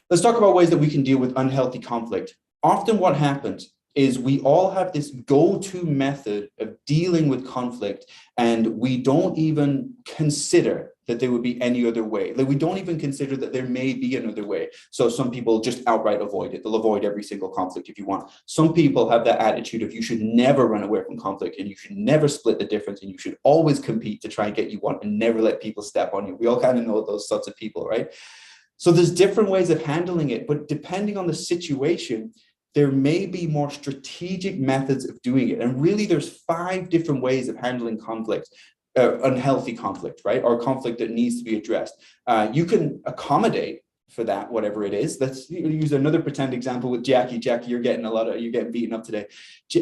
Speaker 2: let's talk about ways that we can deal with unhealthy conflict. Often what happens is we all have this go-to method of dealing with conflict, and we don't even consider that there would be any other way. Like, we don't even consider that there may be another way. So some people just outright avoid it. They'll avoid every single conflict if you want. Some people have that attitude of you should never run away from conflict, and you should never split the difference, and you should always compete to try and get you one and never let people step on you. We all kind of know those sorts of people, right? So there's different ways of handling it, but depending on the situation, there may be more strategic methods of doing it. And really, there's 5 different ways of handling conflict, unhealthy conflict, right? Or conflict that needs to be addressed. You can accommodate for that, whatever it is. Let's use another pretend example with Jackie. Jackie, you're getting beaten up today.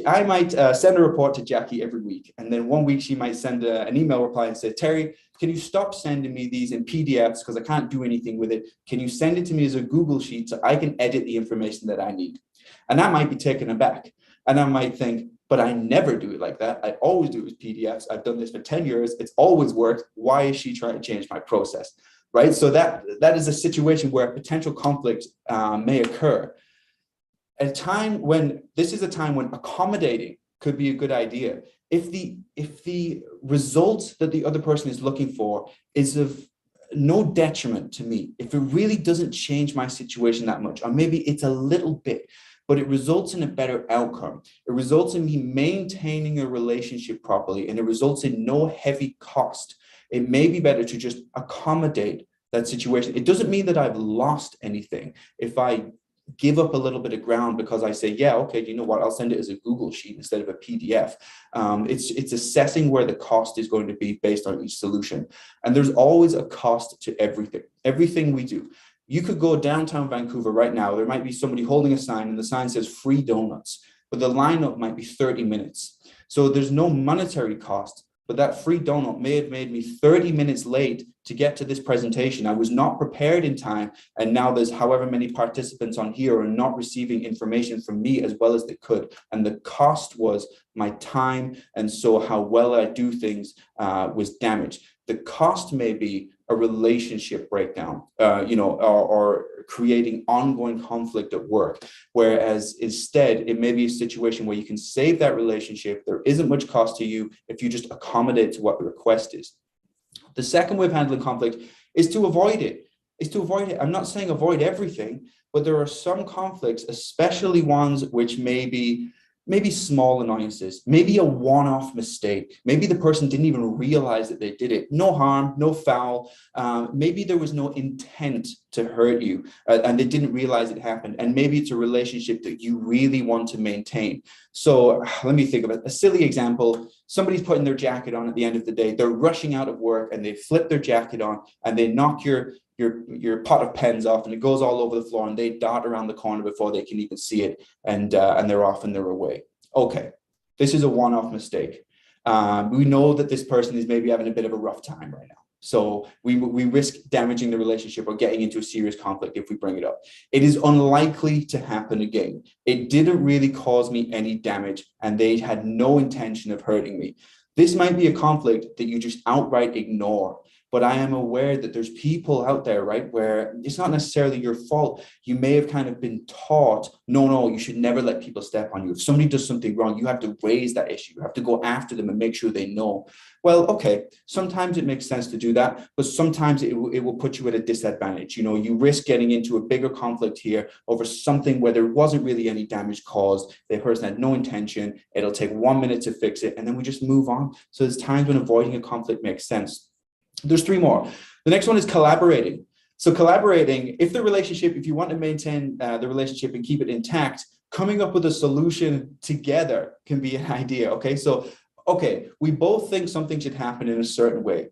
Speaker 2: I might send a report to Jackie every week. And then one week she might send an email reply and say, Terry, can you stop sending me these in PDFs because I can't do anything with it? Can you send it to me as a Google sheet so I can edit the information that I need? And I might be taken aback. And I might think, but I never do it like that. I always do it with PDFs. I've done this for 10 years. It's always worked. Why is she trying to change my process? Right? So that is a situation where potential conflict may occur. This is a time when accommodating could be a good idea. If the result that the other person is looking for is of no detriment to me, if it really doesn't change my situation that much, or maybe it's a little bit, but it results in a better outcome. It results in me maintaining a relationship properly, and it results in no heavy cost. It may be better to just accommodate that situation. It doesn't mean that I've lost anything if I give up a little bit of ground because I say, yeah, okay, you know what, I'll send it as a Google sheet instead of a PDF. It's assessing where the cost is going to be based on each solution. And there's always a cost to everything we do. You could go downtown Vancouver right now. There might be somebody holding a sign and the sign says free donuts, but the lineup might be 30 minutes. So there's no monetary cost, but that free donut may have made me 30 minutes late to get to this presentation. I was not prepared in time. And now there's however many participants on here are not receiving information from me as well as they could. And the cost was my time. And so how well I do things was damaged. The cost may be a relationship breakdown, or creating ongoing conflict at work. Whereas instead, it may be a situation where you can save that relationship. There isn't much cost to you if you just accommodate to what the request is. The second way of handling conflict is to avoid it. is to avoid it. I'm not saying avoid everything, but there are some conflicts, especially ones which maybe small annoyances, maybe a one-off mistake. Maybe the person didn't even realize that they did it. No harm, no foul. Maybe there was no intent to hurt you and they didn't realize it happened. And maybe it's a relationship that you really want to maintain. So let me think of it. A silly example. Somebody's putting their jacket on at the end of the day. They're rushing out of work and they flip their jacket on and they knock your pot of pens off and it goes all over the floor and they dart around the corner before they can even see it and they're off and they're away. Okay, this is a one-off mistake. We know that this person is maybe having a bit of a rough time right now. So we risk damaging the relationship or getting into a serious conflict if we bring it up. It is unlikely to happen again. It didn't really cause me any damage and they had no intention of hurting me. This might be a conflict that you just outright ignore. But I am aware that there's people out there, right, where it's not necessarily your fault. You may have kind of been taught, no, you should never let people step on you. If somebody does something wrong, you have to raise that issue. You have to go after them and make sure they know. Well, okay, sometimes it makes sense to do that, but sometimes it will put you at a disadvantage. You know, you risk getting into a bigger conflict here over something where there wasn't really any damage caused. The person had no intention. It'll take 1 minute to fix it, and then we just move on. So there's times when avoiding a conflict makes sense. There's 3 more. The next one is collaborating. So collaborating, if you want to maintain the relationship and keep it intact, coming up with a solution together can be an idea. Okay, so we both think something should happen in a certain way.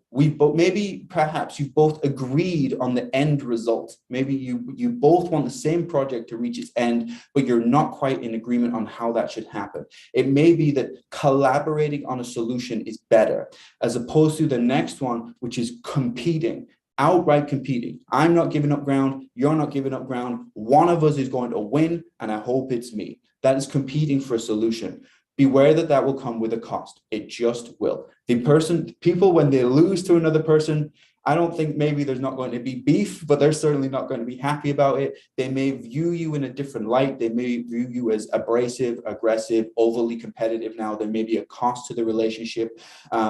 Speaker 2: Perhaps you both agreed on the end result. Maybe you both want the same project to reach its end, but you're not quite in agreement on how that should happen. It may be that collaborating on a solution is better, as opposed to the next one, which is competing. Outright competing. I'm not giving up ground. You're not giving up ground. One of us is going to win, and I hope it's me. That is competing for a solution. Beware that will come with a cost. It just will. People, when they lose to another person, I don't think maybe there's not going to be beef, but they're certainly not going to be happy about it. They may view you in a different light. They may view you as abrasive, aggressive, overly competitive now. There may be a cost to the relationship.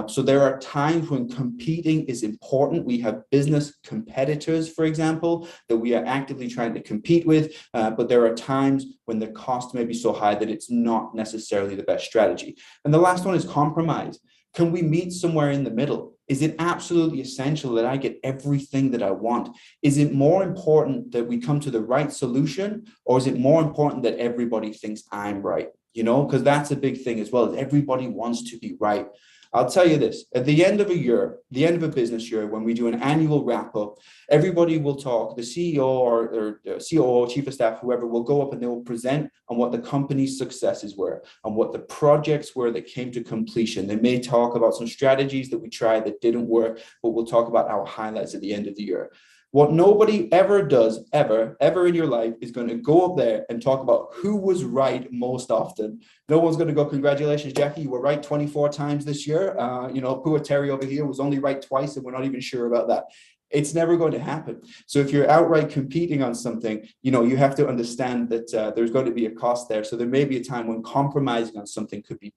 Speaker 2: So there are times when competing is important. We have business competitors, for example, that we are actively trying to compete with. But there are times when the cost may be so high that it's not necessarily the best strategy. And the last one is compromise. Can we meet somewhere in the middle? Is it absolutely essential that I get everything that I want? Is it more important that we come to the right solution, or is it more important that everybody thinks I'm right? You know, because that's a big thing as well. Everybody wants to be right. I'll tell you this, at the end of a year, the end of a business year, when we do an annual wrap up, everybody will talk, the CEO or COO, chief of staff, whoever will go up and they will present on what the company's successes were and what the projects were that came to completion. They may talk about some strategies that we tried that didn't work, but we'll talk about our highlights at the end of the year. What nobody ever does, ever in your life, is going to go up there and talk about who was right most often. No one's going to go, congratulations, Jackie, you were right 24 times this year. Poor Terry over here was only right twice, and we're not even sure about that. It's never going to happen. So if you're outright competing on something, you have to understand that there's going to be a cost there. So there may be a time when compromising on something could be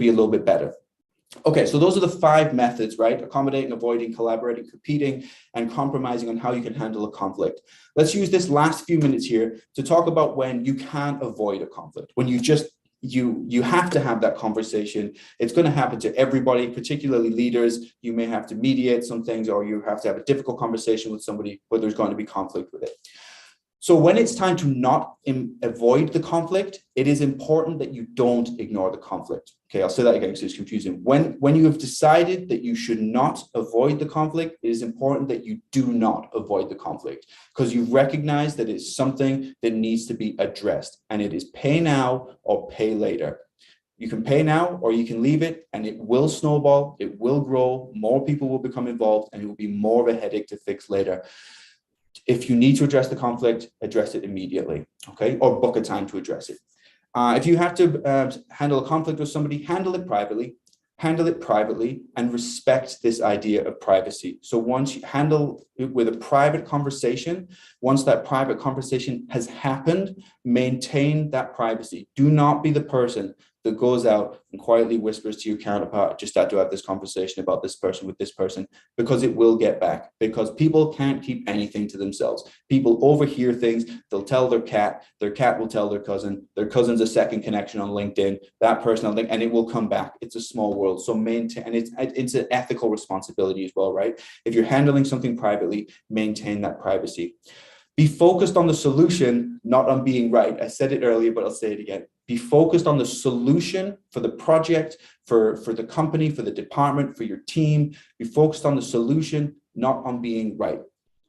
Speaker 2: a little bit better. Okay, so those are the 5 methods, right? Accommodating, avoiding, collaborating, competing, and compromising on how you can handle a conflict. Let's use this last few minutes here to talk about when you can't avoid a conflict, when you have to have that conversation. It's going to happen to everybody, particularly leaders. You may have to mediate some things, or you have to have a difficult conversation with somebody where there's going to be conflict with it. So when it's time to not avoid the conflict, it is important that you don't ignore the conflict. Okay, I'll say that again because it's confusing. When you have decided that you should not avoid the conflict, it is important that you do not avoid the conflict, because you recognize that it's something that needs to be addressed, and it is pay now or pay later. You can pay now or you can leave it, and it will snowball, it will grow, more people will become involved, and it will be more of a headache to fix later. If you need to address the conflict, address it immediately, okay? Or book a time to address it. If you have to handle a conflict with somebody, handle it privately, and respect this idea of privacy. So once you handle it with a private conversation, once that private conversation has happened, maintain that privacy. Do not be the person that goes out and quietly whispers to your counterpart, just had to have this conversation about this person with this person, because it will get back, because people can't keep anything to themselves. People overhear things. They'll tell their cat will tell their cousin's a second connection on LinkedIn, that person on LinkedIn, and it will come back. It's a small world. So maintain, and it's an ethical responsibility as well, right? If you're handling something privately, maintain that privacy. Be focused on the solution, not on being right. I said it earlier, but I'll say it again. Be focused on the solution for the project, for the company, for the department, for your team. Be focused on the solution, not on being right.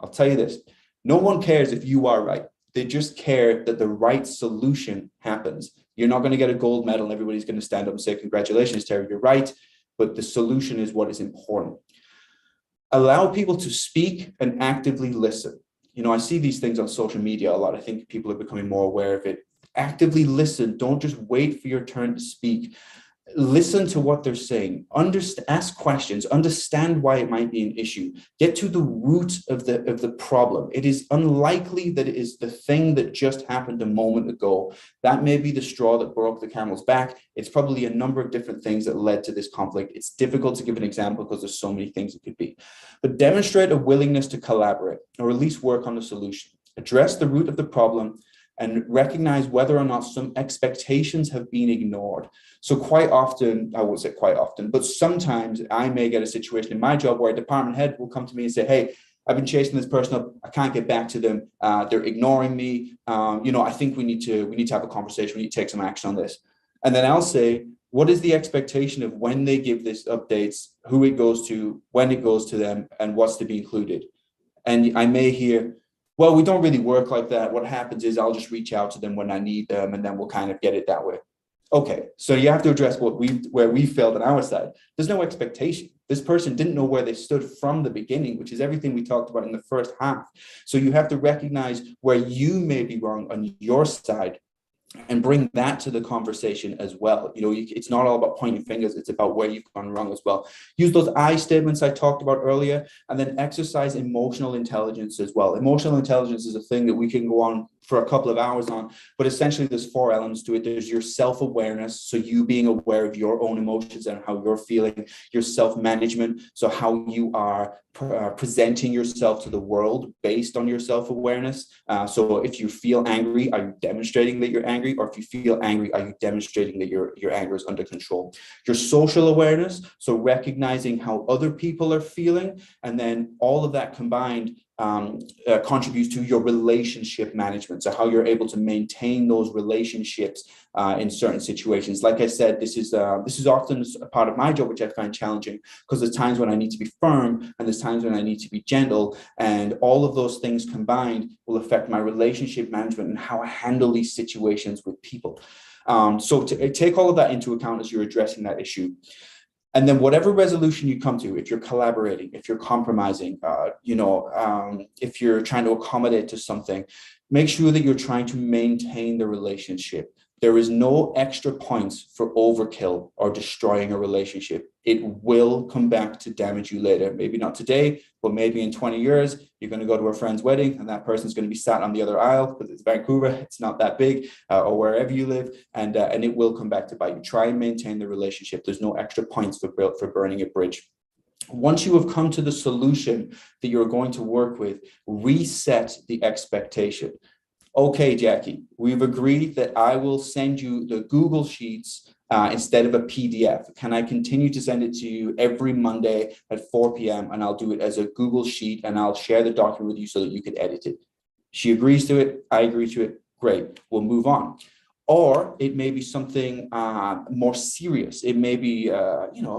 Speaker 2: I'll tell you this, no one cares if you are right. They just care that the right solution happens. You're not going to get a gold medal and everybody's going to stand up and say, congratulations, Terry, you're right. But the solution is what is important. Allow people to speak and actively listen. You know, I see these things on social media a lot. I think people are becoming more aware of it. Actively listen. Don't just wait for your turn to speak. Listen to what they're saying. Ask questions. Understand why it might be an issue. Get to the root of the problem. It is unlikely that it is the thing that just happened a moment ago. That may be the straw that broke the camel's back. It's probably a number of different things that led to this conflict. It's difficult to give an example because there's so many things it could be. But demonstrate a willingness to collaborate, or at least work on the solution. Address the root of the problem and recognize whether or not some expectations have been ignored. So quite often, I won't say quite often, but sometimes I may get a situation in my job where a department head will come to me and say, hey, I've been chasing this person up. I can't get back to them. They're ignoring me. I think we need to have a conversation. We need to take some action on this. And then I'll say, what is the expectation of when they give this updates, who it goes to, when it goes to them, and what's to be included? And I may hear, well, we don't really work like that. What happens is I'll just reach out to them when I need them, and then we'll kind of get it that way. Okay, so you have to address where we failed on our side. There's no expectation. This person didn't know where they stood from the beginning, which is everything we talked about in the first half. So you have to recognize where you may be wrong on your side and bring that to the conversation as well. It's not all about pointing fingers. It's about where you've gone wrong as well. Use those I statements I talked about earlier, and then exercise emotional intelligence as well. Emotional intelligence is a thing that we can go on for a couple of hours on, but essentially there's 4 elements to it. There's your self-awareness, so you being aware of your own emotions and how you're feeling. Your self-management, so how you are presenting yourself to the world based on your self-awareness. So if you feel angry, are you demonstrating that you're angry? Or if you feel angry, are you demonstrating that your anger is under control? Your social awareness, so recognizing how other people are feeling, and then all of that combined contributes to your relationship management. So how you're able to maintain those relationships in certain situations. Like I said, this is often a part of my job, which I find challenging, because there's times when I need to be firm and there's times when I need to be gentle, and all of those things combined will affect my relationship management and how I handle these situations with people. So to take all of that into account as you're addressing that issue. And then whatever resolution you come to, if you're collaborating, if you're compromising, if you're trying to accommodate to something, make sure that you're trying to maintain the relationship. There is no extra points for overkill or destroying a relationship. It will come back to damage you later. Maybe not today, but maybe in 20 years, you're going to go to a friend's wedding and that person's going to be sat on the other aisle because it's Vancouver, it's not that big, or wherever you live, and it will come back to bite you. Try and maintain the relationship. There's no extra points for burning a bridge. Once you have come to the solution that you're going to work with, reset the expectation. Okay, Jackie, we've agreed that I will send you the Google Sheets instead of a PDF. Can I continue to send it to you every Monday at 4 p.m. and I'll do it as a Google Sheet and I'll share the document with you so that you can edit it? She agrees to it. I agree to it. Great. We'll move on. Or it may be something more serious. It may be,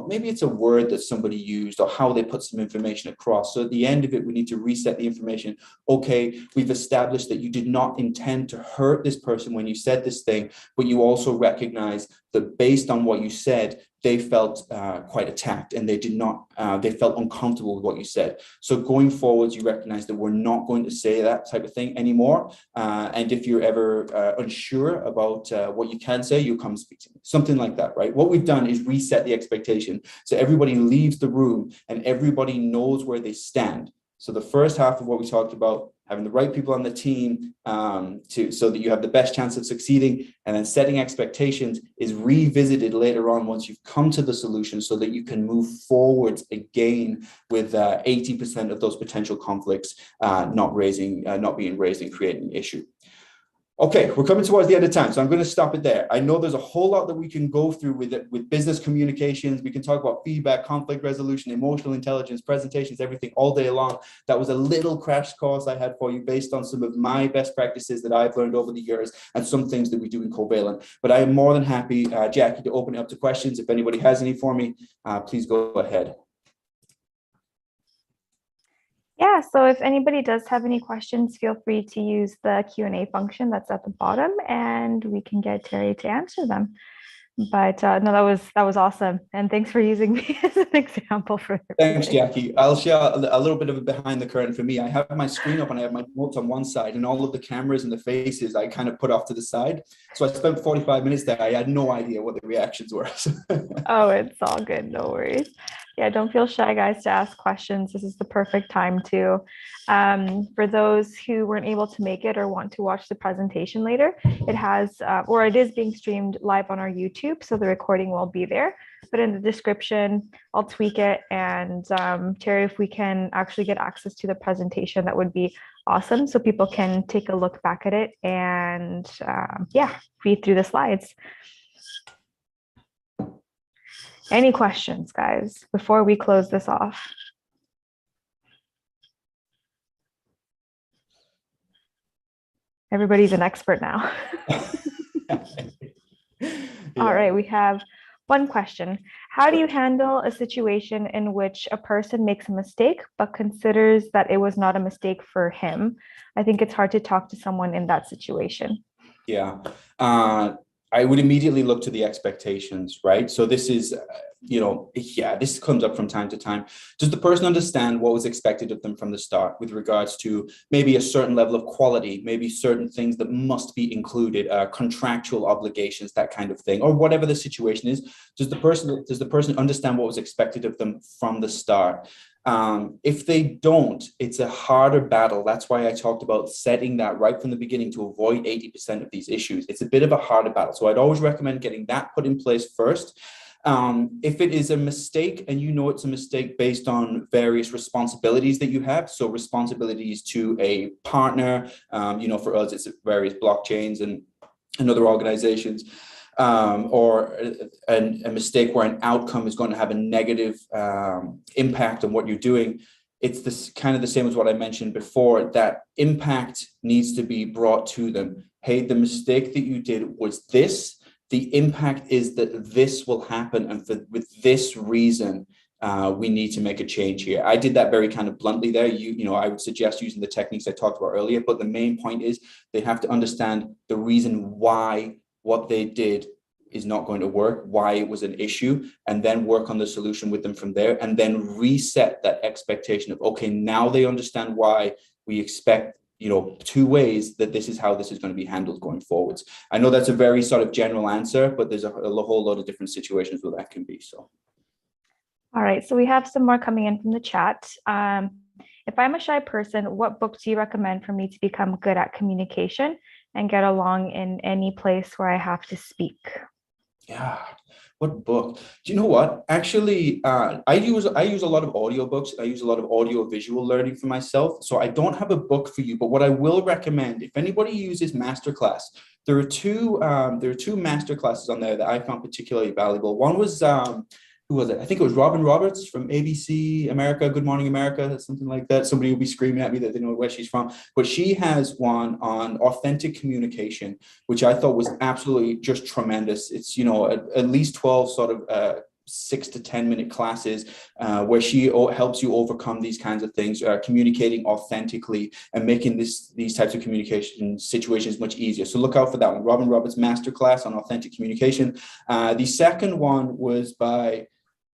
Speaker 2: maybe it's a word that somebody used or how they put some information across. So at the end of it, we need to reset the information. Okay, we've established that you did not intend to hurt this person when you said this thing, but you also recognize that based on what you said, they felt quite attacked and they felt uncomfortable with what you said. So going forwards, you recognize that we're not going to say that type of thing anymore. And if you're ever unsure about what you can say, you'll come speak to me. Something like that, right? What we've done is reset the expectation. So everybody leaves the room and everybody knows where they stand. So the first half of what we talked about, having the right people on the team so that you have the best chance of succeeding, and then setting expectations is revisited later on once you've come to the solution so that you can move forwards again with 80% of those potential conflicts not being raised and creating an issue. Okay, we're coming towards the end of time, so I'm going to stop it there. I know there's a whole lot that we can go through with business communications. We can talk about feedback, conflict resolution, emotional intelligence, presentations, everything all day long. That was a little crash course I had for you based on some of my best practices that I've learned over the years and some things that we do in Covalent. But I am more than happy, Jackie, to open it up to questions. If anybody has any for me, please go ahead.
Speaker 1: Yeah, so if anybody does have any questions, feel free to use the Q&A function that's at the bottom, and we can get Terry to answer them. But no, that was awesome, and thanks for using me as an example for everything.
Speaker 2: Thanks, Jackie. I'll share a little bit of a behind the curtain for me. I have my screen up and I have my notes on one side, and all of the cameras and the faces I kind of put off to the side. So I spent 45 minutes there. I had no idea what the reactions were.
Speaker 1: Oh, it's all good. No worries. Yeah, don't feel shy, guys, to ask questions. This is the perfect time to. For those who weren't able to make it or want to watch the presentation later, it has, or it is being streamed live on our YouTube, so the recording will be there. But in the description, I'll tweak it. And Terry, if we can actually get access to the presentation, that would be awesome. So people can take a look back at it and yeah, read through the slides. Any questions, guys, before we close this off? Everybody's an expert now. All right, we have one question. How do you handle a situation in which a person makes a mistake but considers that it was not a mistake for him? I think it's hard to talk to someone in that situation.
Speaker 2: Yeah. I would immediately look to the expectations, right? So this is, this comes up from time to time. Does the person understand what was expected of them from the start with regards to maybe a certain level of quality, maybe certain things that must be included, contractual obligations, that kind of thing, or whatever the situation is? Does the person understand what was expected of them from the start? If they don't, it's a harder battle. That's why I talked about setting that right from the beginning to avoid 80% of these issues. It's a bit of a harder battle. So I'd always recommend getting that put in place first. If it is a mistake and you know it's a mistake based on various responsibilities that you have, so responsibilities to a partner, for us, it's various blockchains and other organizations, or a mistake where an outcome is going to have a negative impact on what you're doing. It's this kind of the same as what I mentioned before, that impact needs to be brought to them. Hey, the mistake that you did was this. The impact is that this will happen. And with this reason, we need to make a change here. I did that very kind of bluntly there. I would suggest using the techniques I talked about earlier, but the main point is they have to understand the reason why what they did is not going to work, why it was an issue, and then work on the solution with them from there, and then reset that expectation of, okay, now they understand why we expect, 2 ways that this is how this is going to be handled going forwards. I know that's a very sort of general answer, but there's a whole lot of different situations where that can be. So.
Speaker 1: All right, so we have some more coming in from the chat. If I'm a shy person, what book do you recommend for me to become good at communication and get along in any place where I have to speak?
Speaker 2: Yeah, what book? Do you know what? Actually, I use a lot of audiobooks. I use a lot of audio visual learning for myself. So I don't have a book for you, but what I will recommend, if anybody uses Masterclass, there are two masterclasses on there that I found particularly valuable. One was who was it? I think it was Robin Roberts from ABC America, Good Morning America, something like that. Somebody will be screaming at me that they know where she's from. But she has one on authentic communication, which I thought was absolutely just tremendous. It's, at least 12 sort of 6 to 10 minute classes where she helps you overcome these kinds of things, communicating authentically and making these types of communication situations much easier. So look out for that one. Robin Roberts Masterclass on authentic communication. The second one was by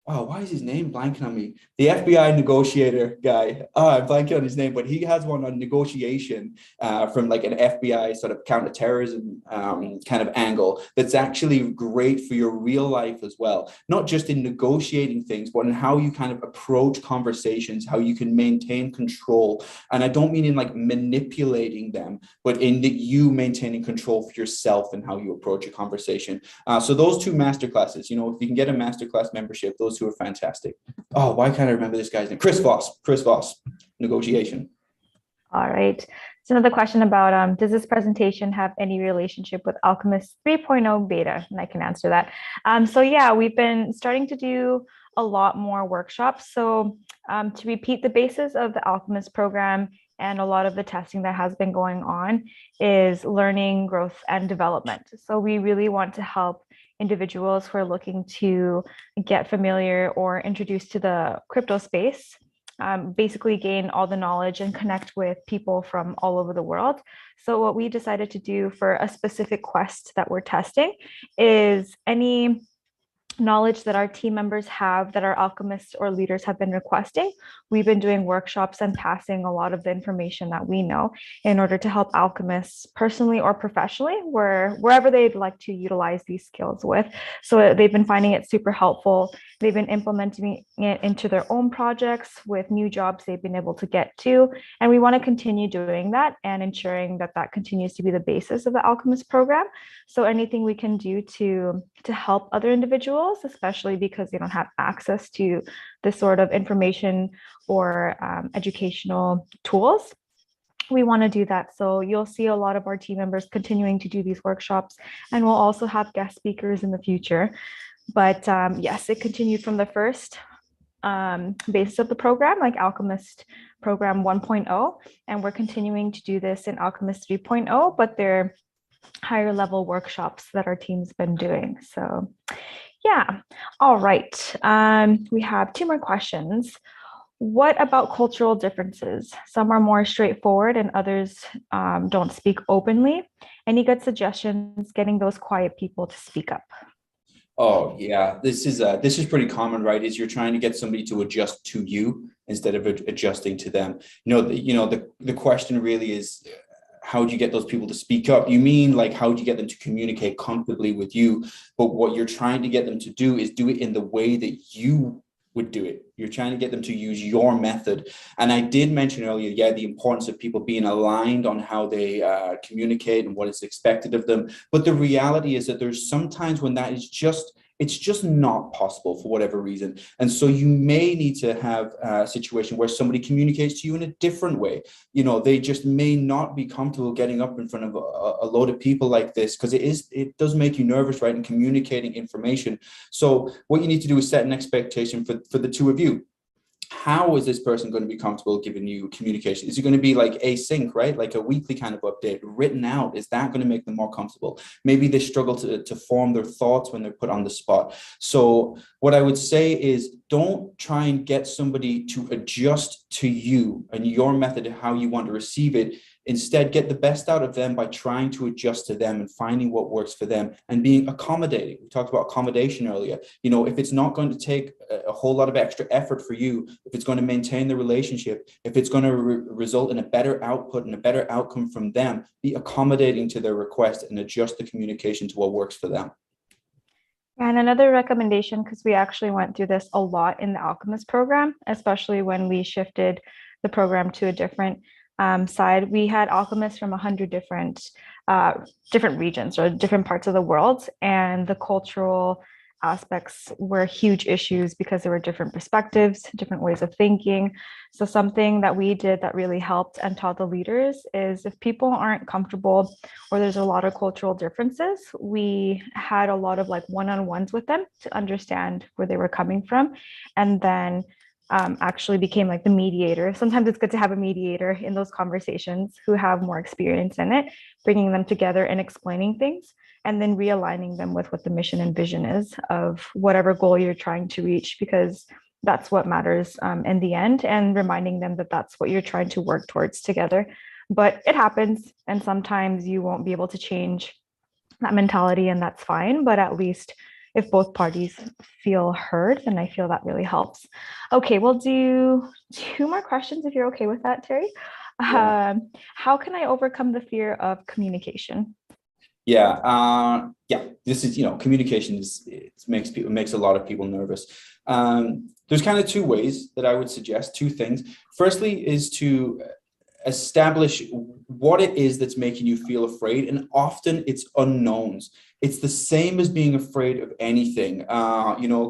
Speaker 2: oh, why is his name blanking on me? The FBI negotiator guy. Oh, I'm blanking on his name, but he has one on negotiation from like an FBI sort of counterterrorism kind of angle that's actually great for your real life as well. Not just in negotiating things, but in how you kind of approach conversations, how you can maintain control. And I don't mean in like manipulating them, but in that you maintaining control for yourself and how you approach a conversation. So those two masterclasses, you know, if you can get a masterclass membership, those two are fantastic. Oh, why can't I remember this guy's name? Chris Voss, negotiation.
Speaker 1: All right. So another question about does this presentation have any relationship with Alchemist 3.0 beta? And I can answer that. So yeah, we've been starting to do a lot more workshops. So to repeat, the basis of the Alchemist program and a lot of the testing that has been going on is learning, growth, and development. So we really want to help individuals who are looking to get familiar or introduced to the crypto space, basically gain all the knowledge and connect with people from all over the world. So what we decided to do for a specific quest that we're testing is any knowledge that our team members have that our alchemists or leaders have been requesting. We've been doing workshops and passing a lot of the information that we know in order to help alchemists personally or professionally, wherever they'd like to utilize these skills with. So they've been finding it super helpful. They've been implementing it into their own projects with new jobs they've been able to get to. And we want to continue doing that and ensuring that that continues to be the basis of the Alchemist program. So anything we can do to help other individuals, especially because they don't have access to this sort of information or educational tools, we want to do that. So you'll see a lot of our team members continuing to do these workshops, and we'll also have guest speakers in the future. But yes, it continued from the first basis of the program, like Alchemist program 1.0, and we're continuing to do this in Alchemist 3.0, but they're higher level workshops that our team's been doing. So yeah, all right. We have two more questions. What about cultural differences? Some are more straightforward and others don't speak openly. Any good suggestions getting those quiet people to speak up?
Speaker 2: Oh yeah, this is pretty common, right? Is you're trying to get somebody to adjust to you instead of adjusting to them. The question really is, how do you get those people to speak up? You mean like how do you get them to communicate comfortably with you? But what you're trying to get them to do is do it in the way that you would do it. You're trying to get them to use your method. And I did mention earlier, yeah, the importance of people being aligned on how they communicate and what is expected of them. But the reality is that there's sometimes when that is it's just not possible for whatever reason. And so you may need to have a situation where somebody communicates to you in a different way. You know, they just may not be comfortable getting up in front of a load of people like this, because it does make you nervous, right? And communicating information. So what you need to do is set an expectation for the two of you. How is this person going to be comfortable giving you communication? Is it going to be like async, right? Like a weekly kind of update written out? Is that going to make them more comfortable? Maybe they struggle to form their thoughts when they're put on the spot. So what I would say is don't try and get somebody to adjust to you and your method of how you want to receive it. Instead, get the best out of them by trying to adjust to them and finding what works for them and being accommodating. We talked about accommodation earlier. You know, if it's not going to take a whole lot of extra effort for you, if it's going to maintain the relationship, if it's going to result in a better output and a better outcome from them, be accommodating to their request and adjust the communication to what works for them.
Speaker 1: And another recommendation, because we actually went through this a lot in the Alchemist program, especially when we shifted the program to a different side. We had alchemists from 100 different regions or different parts of the world, and the cultural aspects were huge issues because there were different perspectives, different ways of thinking. So something that we did that really helped and taught the leaders is if people aren't comfortable or there's a lot of cultural differences, we had a lot of like one-on-ones with them to understand where they were coming from, and then actually became like the mediator. Sometimes it's good to have a mediator in those conversations who have more experience in it, bringing them together and explaining things, and then realigning them with what the mission and vision is of whatever goal you're trying to reach, because that's what matters in the end, and reminding them that that's what you're trying to work towards together. But it happens, and sometimes you won't be able to change that mentality, and that's fine, but at least if both parties feel heard, then I feel that really helps. Okay, we'll do two more questions if you're okay with that, Terry.
Speaker 2: Yeah.
Speaker 1: How can I overcome the fear of communication?
Speaker 2: Yeah. This is, communication makes a lot of people nervous. There's kind of two ways that I would suggest, two things. Firstly, is to establish what it is that's making you feel afraid, and often it's unknowns. It's the same as being afraid of anything.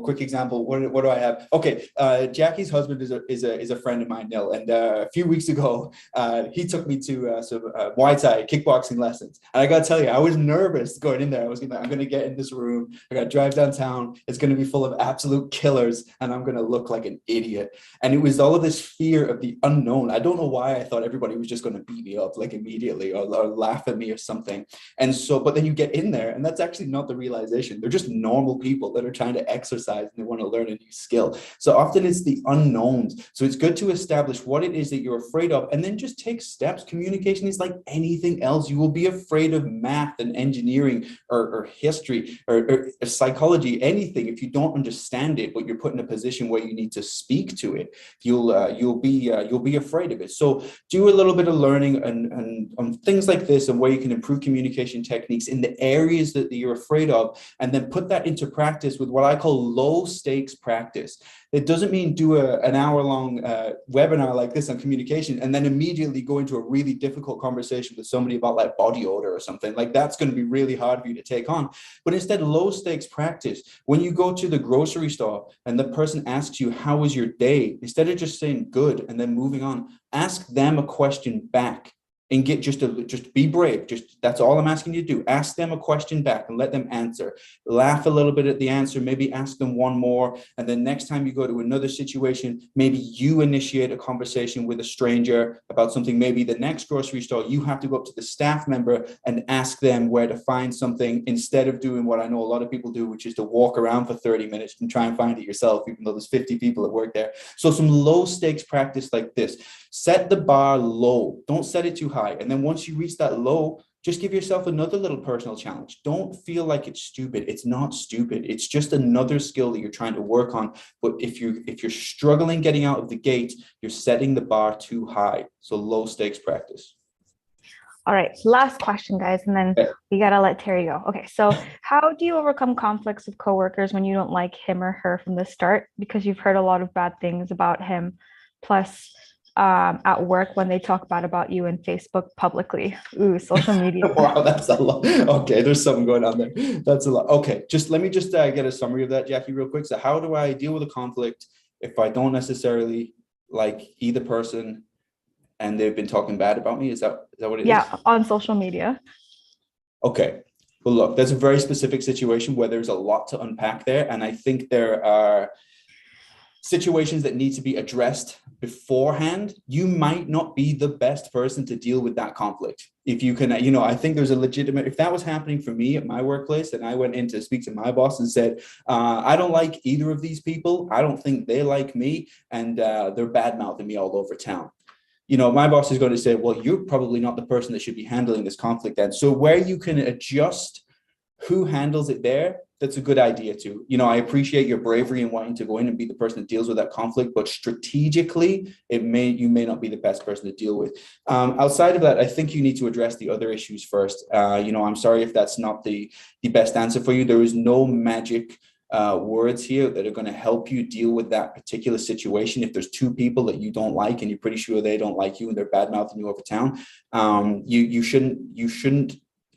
Speaker 2: Quick example. What do I have? Okay, Jackie's husband is a friend of mine, Nil, and a few weeks ago, he took me to some Muay Thai kickboxing lessons, and I got to tell you, I was nervous going in there. I'm gonna get in this room. I got to drive downtown. It's gonna be full of absolute killers, and I'm gonna look like an idiot. And it was all of this fear of the unknown. I don't know why I thought everybody was just going to beat me up like immediately or laugh at me or something. And so, but then you get in there, and that's actually not the realization. They're just normal people that are trying to exercise and they want to learn a new skill. So often it's the unknowns. So it's good to establish what it is that you're afraid of, and then just take steps. Communication is like anything else. You will be afraid of math and engineering or history or psychology, anything. If you don't understand it, but you're put in a position where you need to speak to it, you'll be afraid of it. So do a little bit of learning and on things like this, and where you can improve communication techniques in the areas that you're afraid of, and then put that into practice with what I call low stakes practice. It doesn't mean do an hour-long webinar like this on communication and then immediately go into a really difficult conversation with somebody about like body odor or something. Like that's going to be really hard for you to take on. But instead, low stakes practice. When you go to the grocery store and the person asks you, how was your day? Instead of just saying good and then moving on, ask them a question back. And just be brave. Just that's all I'm asking you to do. Ask them a question back and let them answer. Laugh a little bit at the answer. Maybe ask them one more. And then next time you go to another situation, maybe you initiate a conversation with a stranger about something. Maybe the next grocery store, you have to go up to the staff member and ask them where to find something, instead of doing what I know a lot of people do, which is to walk around for 30 minutes and try and find it yourself, even though there's 50 people that work there. So some low stakes practice like this. Set the bar low. Don't set it too high. And then once you reach that low, just give yourself another little personal challenge. Don't feel like it's stupid. It's not stupid. It's just another skill that you're trying to work on. But if you're struggling getting out of the gate, you're setting the bar too high. So low stakes practice.
Speaker 1: All right, last question, guys, and then we gotta let Terry go. Okay, so how do you overcome conflicts with coworkers when you don't like him or her from the start because you've heard a lot of bad things about him, plus at work when they talk bad about you in Facebook publicly? Ooh, social media.
Speaker 2: Wow, that's a lot. Okay, there's something going on there. That's a lot. Okay, let me get a summary of that, Jackie, real quick. So how do I deal with a conflict if I don't necessarily like either person and they've been talking bad about me? Is that what it is?
Speaker 1: Yeah, on social media.
Speaker 2: Okay. Well, look, there's a very specific situation where there's a lot to unpack there. And I think there are situations that need to be addressed beforehand. You might not be the best person to deal with that conflict. If you can, I think there's a legitimate, if that was happening for me at my workplace and I went in to speak to my boss and said, I don't like either of these people. I don't think they like me, and they're bad mouthing me all over town. My boss is going to say, well, you're probably not the person that should be handling this conflict then. So where you can adjust who handles it there, that's a good idea too. I appreciate your bravery in wanting to go in and be the person that deals with that conflict, but strategically, you may not be the best person to deal with. Outside of that, I think you need to address the other issues first. I'm sorry if that's not the best answer for you. There is no magic words here that are going to help you deal with that particular situation. If there's two people that you don't like and you're pretty sure they don't like you and they're bad mouthing you over town, you shouldn't.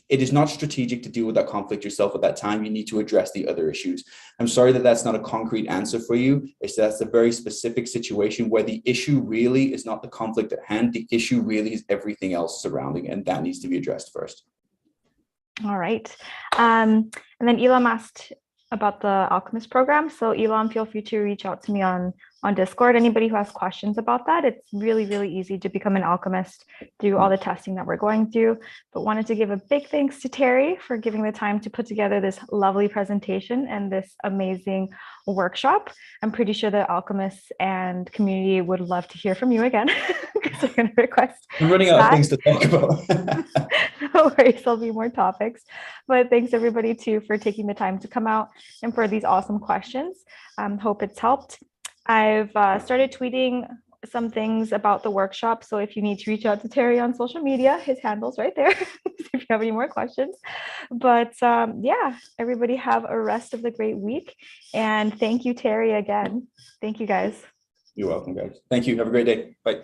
Speaker 2: It is not strategic to deal with that conflict yourself at that time. You need to address the other issues. I'm sorry that that's not a concrete answer for you. That's a very specific situation where the issue really is not the conflict at hand. The issue really is everything else surrounding it, and that needs to be addressed first.
Speaker 1: All right. And then Elam asked about the Alchemist program. So Elam, feel free to reach out to me on Discord. Anybody who has questions about that, it's really, really easy to become an alchemist through all the testing that we're going through. But wanted to give a big thanks to Terry for giving the time to put together this lovely presentation and this amazing workshop. I'm pretty sure the alchemists and community would love to hear from you again because they're going to request.
Speaker 2: I'm running out of things to talk about.
Speaker 1: No worries, there'll be more topics. But thanks everybody too for taking the time to come out and for these awesome questions. Hope it's helped. I've started tweeting some things about the workshop. So if you need to reach out to Terry on social media, his handle's right there if you have any more questions. But yeah, everybody have a rest of the great week. And thank you, Terry, again. Thank you guys.
Speaker 2: You're welcome, guys. Thank you. Have a great day. Bye.